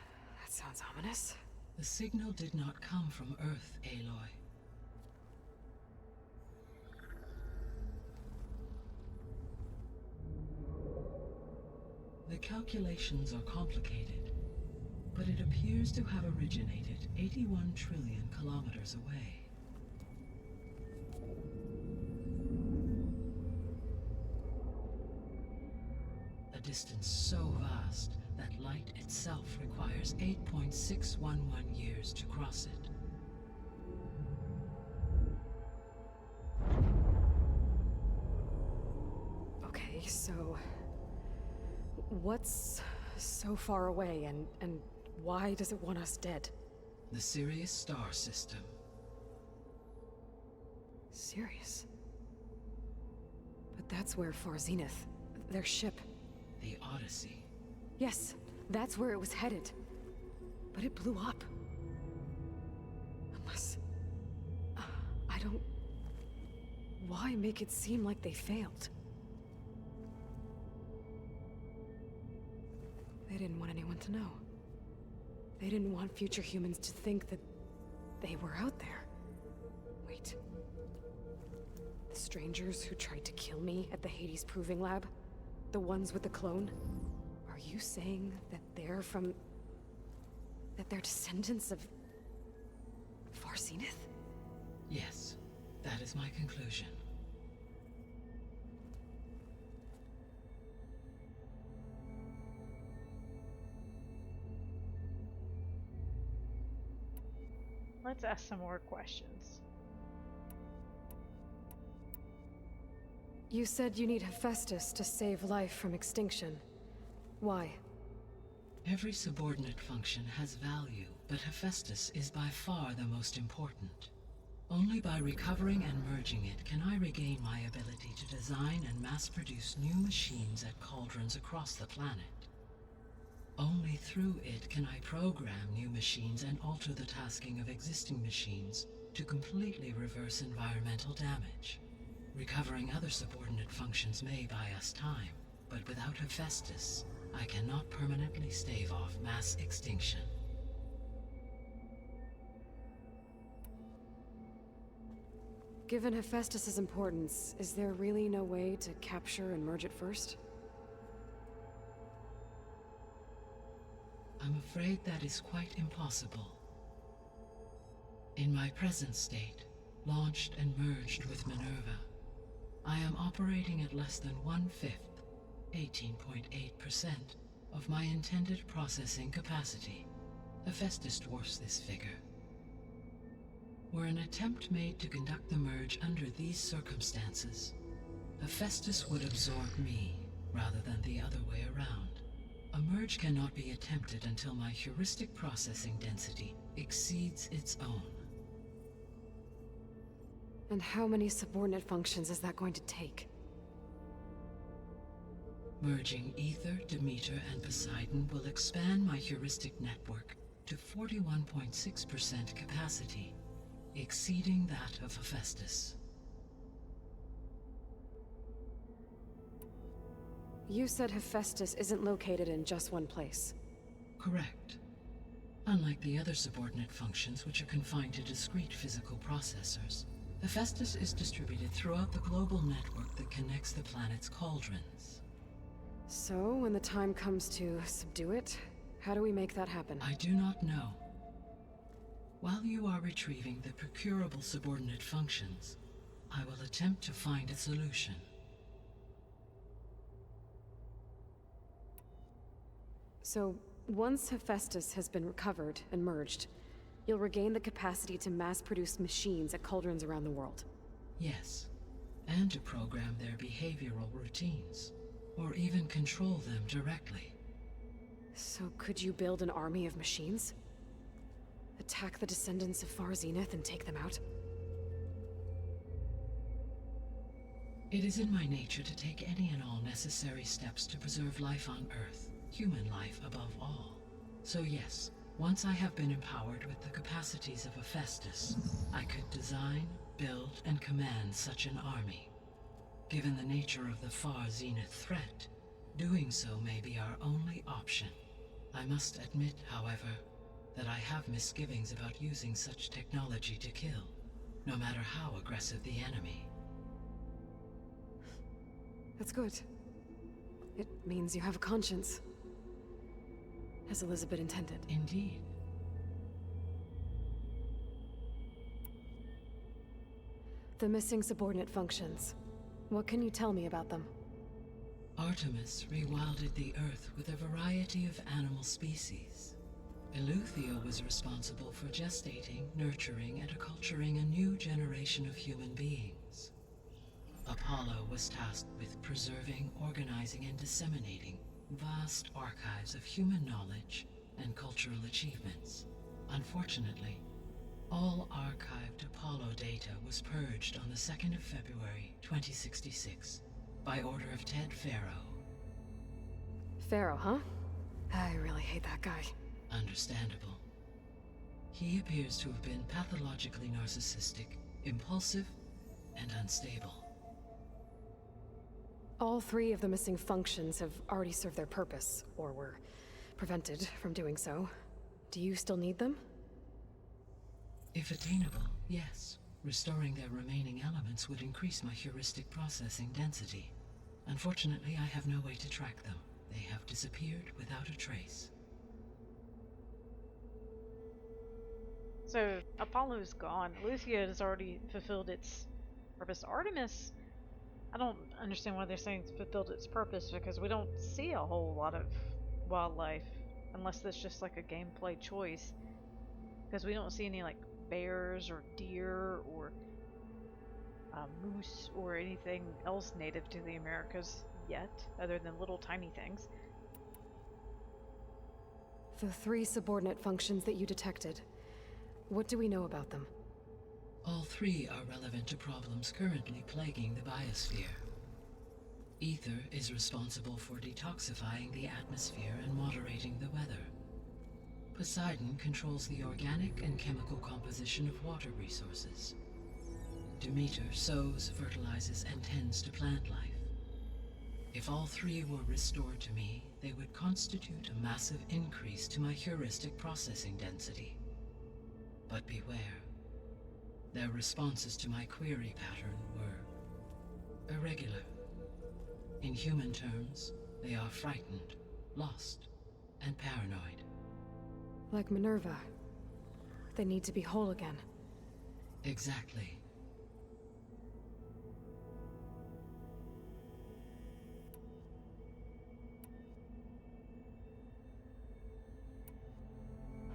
that sounds ominous. The signal did not come from Earth, Aloy. The calculations are complicated, but it appears to have originated 81 trillion kilometers away. A distance so vast that light itself requires 8.611 years to cross it. Okay, so what's so far away and why does it want us dead? The Sirius star system. Sirius? But that's where Far Zenith, their ship. The Odyssey. Yes, that's where it was headed. But it blew up. Unless... I don't... Why make it seem like they failed? They didn't want anyone to know. They didn't want future humans to think that they were out there. Wait. The strangers who tried to kill me at the Hades Proving Lab? The ones with the clone? Are you saying that they're from... that they're descendants of... Far Zenith? Yes, that is my conclusion. Let's ask some more questions. You said you need Hephaestus to save life from extinction. Why? Every subordinate function has value, but Hephaestus is by far the most important. Only by recovering and merging it can I regain my ability to design and mass-produce new machines at cauldrons across the planet. Only through it can I program new machines and alter the tasking of existing machines to completely reverse environmental damage. Recovering other subordinate functions may buy us time, but without Hephaestus, I cannot permanently stave off mass extinction. Given Hephaestus's importance, is there really no way to capture and merge it first? I'm afraid that is quite impossible. In my present state, launched and merged with Minerva, I am operating at less than 1/5, 18.8%, of my intended processing capacity. Hephaestus dwarfs this figure. Were an attempt made to conduct the merge under these circumstances, Hephaestus would absorb me, rather than the other way around. A merge cannot be attempted until my heuristic processing density exceeds its own. And how many subordinate functions is that going to take? Merging Ether, Demeter, and Poseidon will expand my heuristic network to 41.6% capacity, exceeding that of Hephaestus. You said Hephaestus isn't located in just one place. Correct. Unlike the other subordinate functions which are confined to discrete physical processors, Hephaestus is distributed throughout the global network that connects the planet's cauldrons. So, when the time comes to subdue it, how do we make that happen? I do not know. While you are retrieving the procurable subordinate functions, I will attempt to find a solution. So, once Hephaestus has been recovered and merged, you'll regain the capacity to mass-produce machines at cauldrons around the world. Yes, and to program their behavioral routines, or even control them directly. So could you build an army of machines? Attack the descendants of Far Zenith and take them out? It is in my nature to take any and all necessary steps to preserve life on Earth, human life above all. So yes, once I have been empowered with the capacities of Hephaestus, I could design, build, and command such an army. Given the nature of the Far Zenith threat, doing so may be our only option. I must admit, however, that I have misgivings about using such technology to kill, no matter how aggressive the enemy. That's good. It means you have a conscience. As Elizabeth intended. Indeed. The missing subordinate functions. What can you tell me about them? Artemis rewilded the Earth with a variety of animal species. Eleuthia was responsible for gestating, nurturing, and acculturating a new generation of human beings. Apollo was tasked with preserving, organizing, and disseminating vast archives of human knowledge and cultural achievements. Unfortunately, all archived Apollo data was purged on the 2nd of February, 2066, by order of Ted Faro. Pharaoh, huh? I really hate that guy. Understandable. He appears to have been pathologically narcissistic, impulsive, and unstable. All 3 of the missing functions have already served their purpose, or were prevented from doing so. Do you still need them? If attainable, yes. Restoring their remaining elements would increase my heuristic processing density. Unfortunately, I have no way to track them. They have disappeared without a trace. So, Apollo's gone. Eleuthia has already fulfilled its purpose. Artemis, I don't understand why they're saying it's fulfilled its purpose, because we don't see a whole lot of wildlife, unless that's just like a gameplay choice. Because we don't see any like bears or deer or moose or anything else native to the Americas yet, other than little tiny things. The 3 subordinate functions that you detected. What do we know about them? All 3 are relevant to problems currently plaguing the biosphere. Ether is responsible for detoxifying the atmosphere and moderating the weather. Poseidon controls the organic and chemical composition of water resources. Demeter sows, fertilizes, and tends to plant life. If all 3 were restored to me, they would constitute a massive increase to my heuristic processing density. But beware. Their responses to my query pattern were irregular. In human terms, they are frightened, lost, and paranoid. Like Minerva. They need to be whole again. Exactly.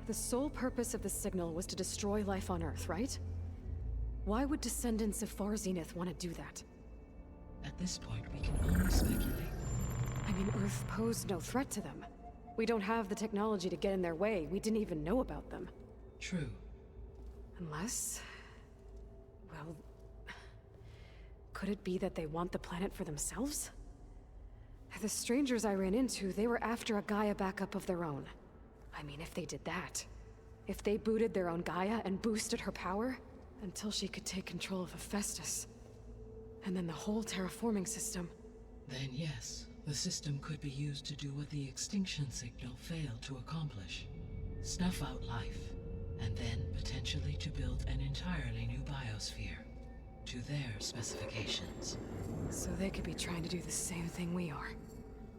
The sole purpose of the signal was to destroy life on Earth, right? Why would descendants of Far Zenith want to do that? At this point, we can only speculate. I mean, Earth posed no threat to them. We don't have the technology to get in their way. We didn't even know about them. True. Unless... well... could it be that they want the planet for themselves? The strangers I ran into, they were after a Gaia backup of their own. I mean, if they did that... if they booted their own Gaia and boosted her power... until she could take control of Hephaestus. And then the whole terraforming system. Then yes, the system could be used to do what the extinction signal failed to accomplish. Snuff out life, and then potentially to build an entirely new biosphere. to their specifications. So they could be trying to do the same thing we are.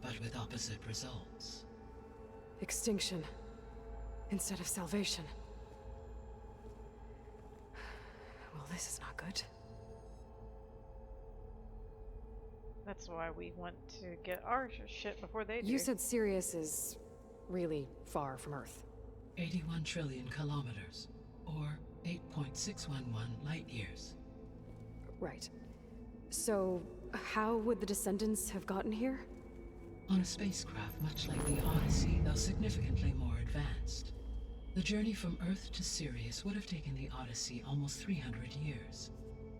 But with opposite results. Extinction instead of salvation. Well, this is not good. That's why we want to get our shit before they do. You said Sirius is really far from Earth. 81 trillion kilometers, or 8.611 light years. Right. So, how would the Descendants have gotten here? On a spacecraft much like the Odyssey, though significantly more advanced. The journey from Earth to Sirius would have taken the Odyssey almost 300 years.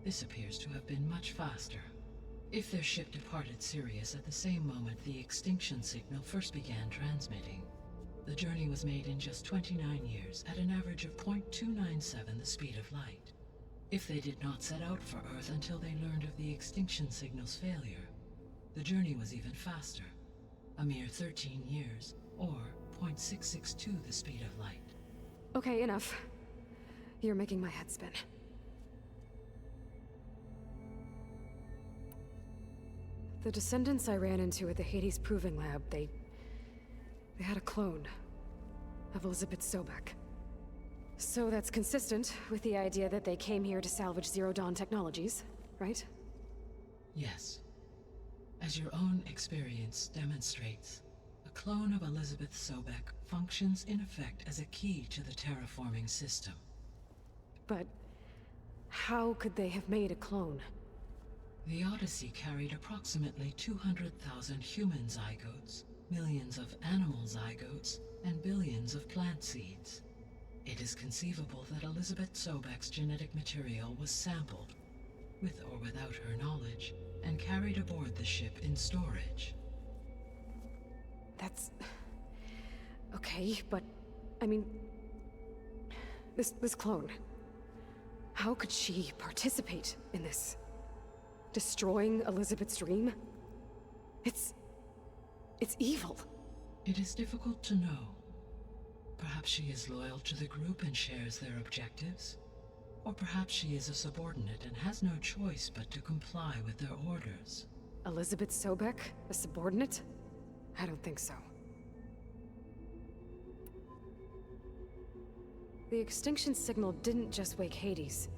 This appears to have been much faster. If their ship departed Sirius at the same moment the extinction signal first began transmitting, the journey was made in just 29 years at an average of 0.297 the speed of light. If they did not set out for Earth until they learned of the extinction signal's failure, the journey was even faster, a mere 13 years, or 0.662 the speed of light. Okay, enough. You're making my head spin. The Descendants I ran into at the Hades Proving Lab, they had a clone of Elizabeth Sobek. So that's consistent with the idea that they came here to salvage Zero Dawn technologies, right? Yes. As your own experience demonstrates, a clone of Elizabeth Sobek functions in effect as a key to the terraforming system. But how could they have made a clone? The Odyssey carried approximately 200,000 human zygotes, millions of animal zygotes, and billions of plant seeds. It is conceivable that Elizabeth Sobek's genetic material was sampled, with or without her knowledge, and carried aboard the ship in storage. That's... okay, but... I mean... This clone... How could she participate in this? Destroying Elizabeth's dream? It's evil. It is difficult to know. Perhaps she is loyal to the group and shares their objectives. Or perhaps she is a subordinate and has no choice but to comply with their orders. Elizabeth Sobek? A subordinate? I don't think so. The extinction signal didn't just wake Hades.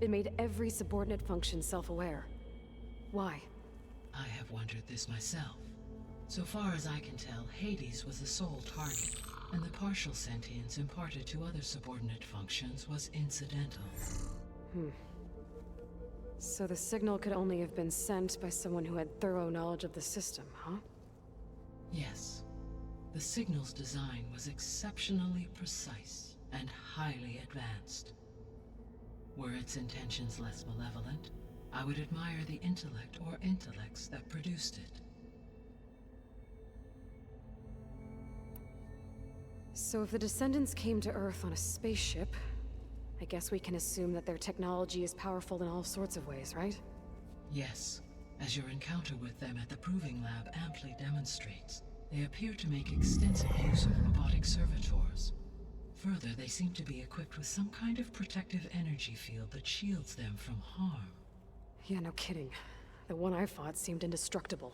It made every subordinate function self-aware. Why? I have wondered this myself. So far as I can tell, Hades was the sole target, and the partial sentience imparted to other subordinate functions was incidental. So the signal could only have been sent by someone who had thorough knowledge of the system, huh? Yes. The signal's design was exceptionally precise and highly advanced. Were its intentions less malevolent, I would admire the intellect or intellects that produced it. So if the Descendants came to Earth on a spaceship, I guess we can assume that their technology is powerful in all sorts of ways, right? Yes. As your encounter with them at the Proving Lab amply demonstrates, they appear to make extensive use of robotic servitors. Further, they seem to be equipped with some kind of protective energy field that shields them from harm. Yeah, no kidding. The one I fought seemed indestructible.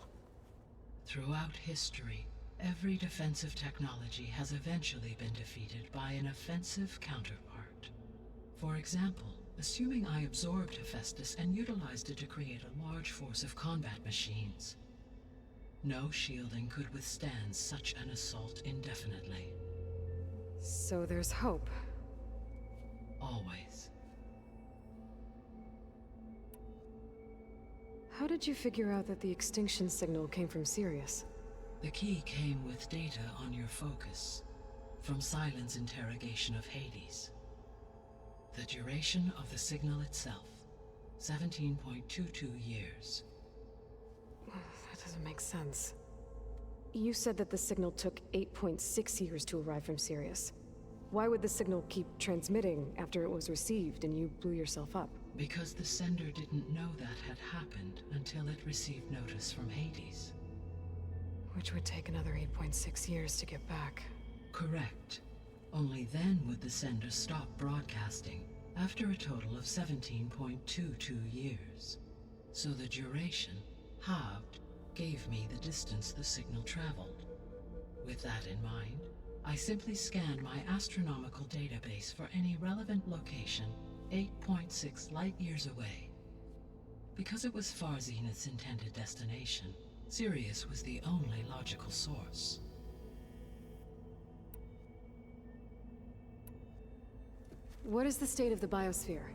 Throughout history, every defensive technology has eventually been defeated by an offensive counterpart. For example, assuming I absorbed Hephaestus and utilized it to create a large force of combat machines. No shielding could withstand such an assault indefinitely. So there's hope. Always. How did you figure out that the extinction signal came from Sirius? The key came with data on your focus, from Silent's interrogation of Hades. The duration of the signal itself, 17.22 years. That doesn't make sense. You said that the signal took 8.6 years to arrive from Sirius. Why would the signal keep transmitting after it was received and you blew yourself up? Because the sender didn't know that had happened until it received notice from Hades. Which would take another 8.6 years to get back. Correct. Only then would the sender stop broadcasting, after a total of 17.22 years. So the duration, halved, gave me the distance the signal traveled. With that in mind, I simply scanned my astronomical database for any relevant location 8.6 light-years away. Because it was Far Zenith's intended destination, Sirius was the only logical source. What is the state of the biosphere?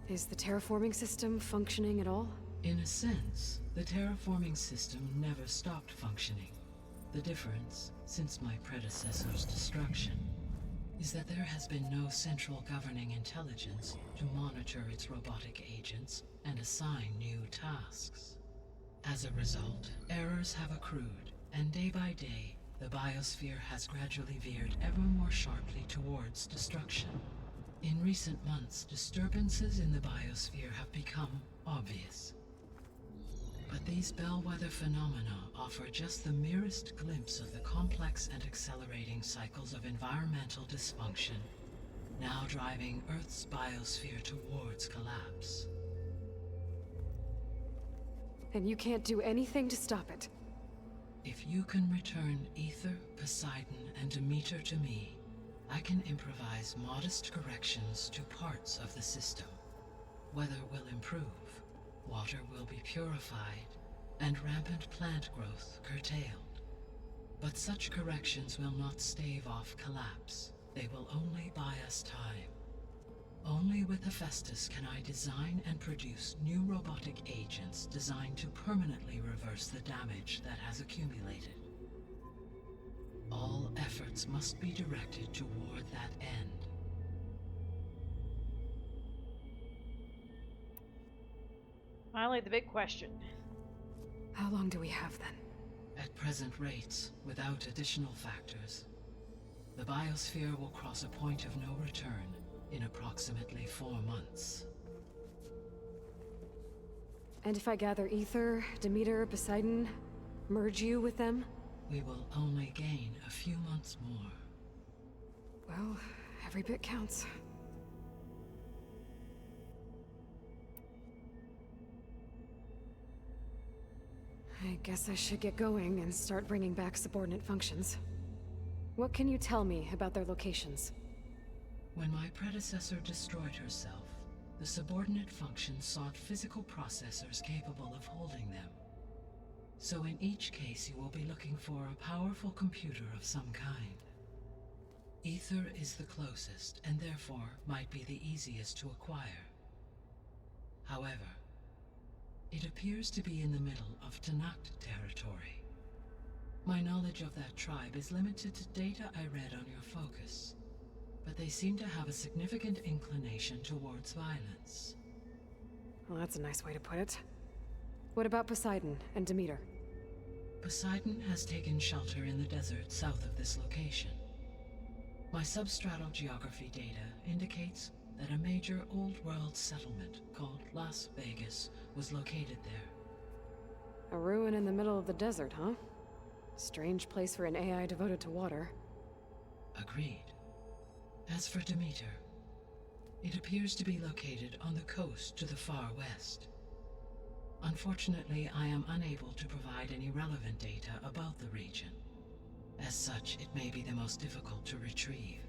Is the terraforming system functioning at all? In a sense, the terraforming system never stopped functioning. The difference, since my predecessor's destruction, is that there has been no central governing intelligence to monitor its robotic agents and assign new tasks. As a result, errors have accrued, and day by day, the biosphere has gradually veered ever more sharply towards destruction. In recent months, disturbances in the biosphere have become obvious. But these bellwether phenomena offer just the merest glimpse of the complex and accelerating cycles of environmental dysfunction, now driving Earth's biosphere towards collapse. And you can't do anything to stop it? If you can return Ether, Poseidon, and Demeter to me, I can improvise modest corrections to parts of the system. Weather will improve, water will be purified, and rampant plant growth curtailed. But such corrections will not stave off collapse. They will only buy us time. Only with Hephaestus can I design and produce new robotic agents designed to permanently reverse the damage that has accumulated. All efforts must be directed toward that end. Finally, the big question. How long do we have then? At present rates, without additional factors, the biosphere will cross a point of no return in approximately 4 months. And if I gather Ether, Demeter, Poseidon, merge you with them? We will only gain a few months more. Well, every bit counts. I guess I should get going and start bringing back subordinate functions. What can you tell me about their locations? When my predecessor destroyed herself, the subordinate functions sought physical processors capable of holding them. So in each case you will be looking for a powerful computer of some kind. Ether is the closest, and therefore might be the easiest to acquire. However, it appears to be in the middle of Tanakh territory. My knowledge of that tribe is limited to data I read on your focus, but they seem to have a significant inclination towards violence. Well, that's a nice way to put it. What about Poseidon and Demeter? Poseidon has taken shelter in the desert south of this location. My substratal geography data indicates that a major old-world settlement called Las Vegas was located there. A ruin in the middle of the desert, huh? Strange place for an AI devoted to water. Agreed. As for Demeter, it appears to be located on the coast to the far west. Unfortunately, I am unable to provide any relevant data about the region. As such, it may be the most difficult to retrieve.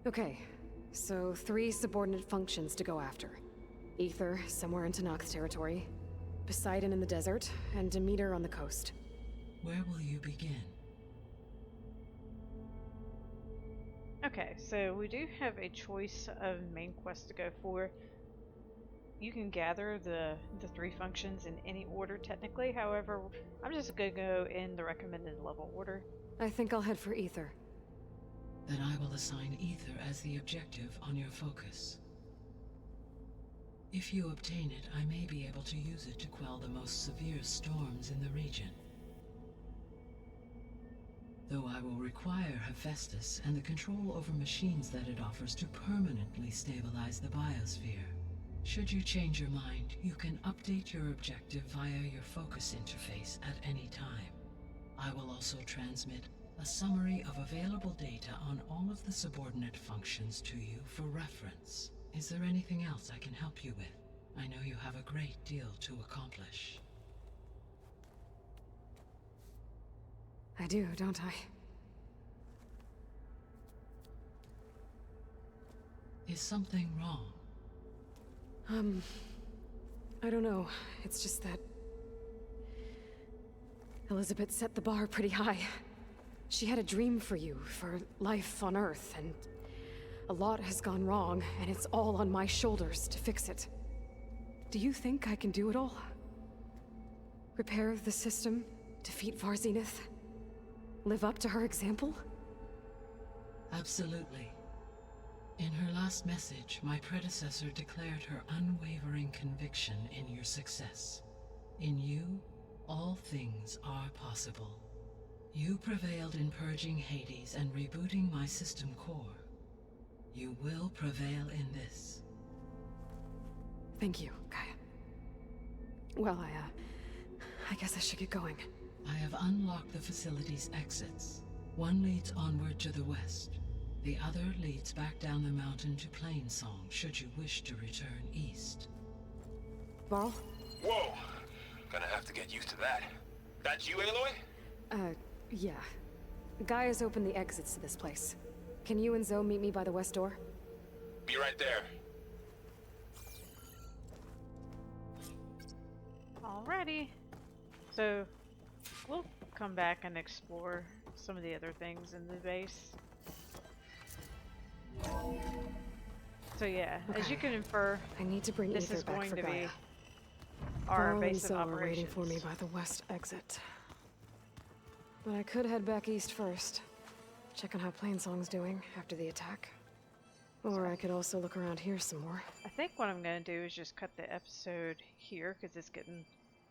Okay, so 3 subordinate functions to go after. Ether, somewhere in Tanakh's territory, Poseidon in the desert, and Demeter on the coast. Where will you begin? Okay, so we do have a choice of main quest to go for. You can gather the 3 functions in any order technically, however, I'm just gonna go in the recommended level order. I think I'll head for Ether. Then I will assign Ether as the objective on your focus. If you obtain it, I may be able to use it to quell the most severe storms in the region. Though I will require Hephaestus and the control over machines that it offers to permanently stabilize the biosphere. Should you change your mind, you can update your objective via your focus interface at any time. I will also transmit a summary of available data on all of the subordinate functions to you for reference. Is there anything else I can help you with? I know you have a great deal to accomplish. I do, don't I? Is something wrong? I don't know. It's just that Elizabeth set the bar pretty high. She had a dream for you, for life on Earth, and a lot has gone wrong, and it's all on my shoulders to fix it. Do you think I can do it all? Repair the system, defeat Varzenith, live up to her example? Absolutely. In her last message, my predecessor declared her unwavering conviction in your success. In you, all things are possible. You prevailed in purging Hades and rebooting my system core. You will prevail in this. Thank you, Gaia. Well, I guess I should get going. I have unlocked the facility's exits. One leads onward to the west. The other leads back down the mountain to Plainsong, should you wish to return east. Varl? Whoa! Gonna have to get used to that. That's you, Aloy? Yeah. Gaia's opened the exits to this place. Can you and Zoe meet me by the west door? Be right there. Alrighty. So, we'll come back and explore some of the other things in the base. So yeah, as you can infer, I need to bring this Ether is back going for to Gaia. be our Varl base and of Zoe are waiting operations. for me by the west exit. But I could head back east first. Check on how Plainsong's doing after the attack. Or I could also look around here some more. I think what I'm going to do is just cut the episode here because it's getting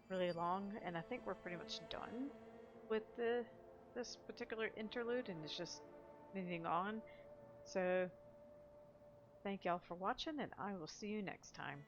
really long, and I think we're pretty much done with this particular interlude, and it's just moving on. So, thank y'all for watching, and I will see you next time.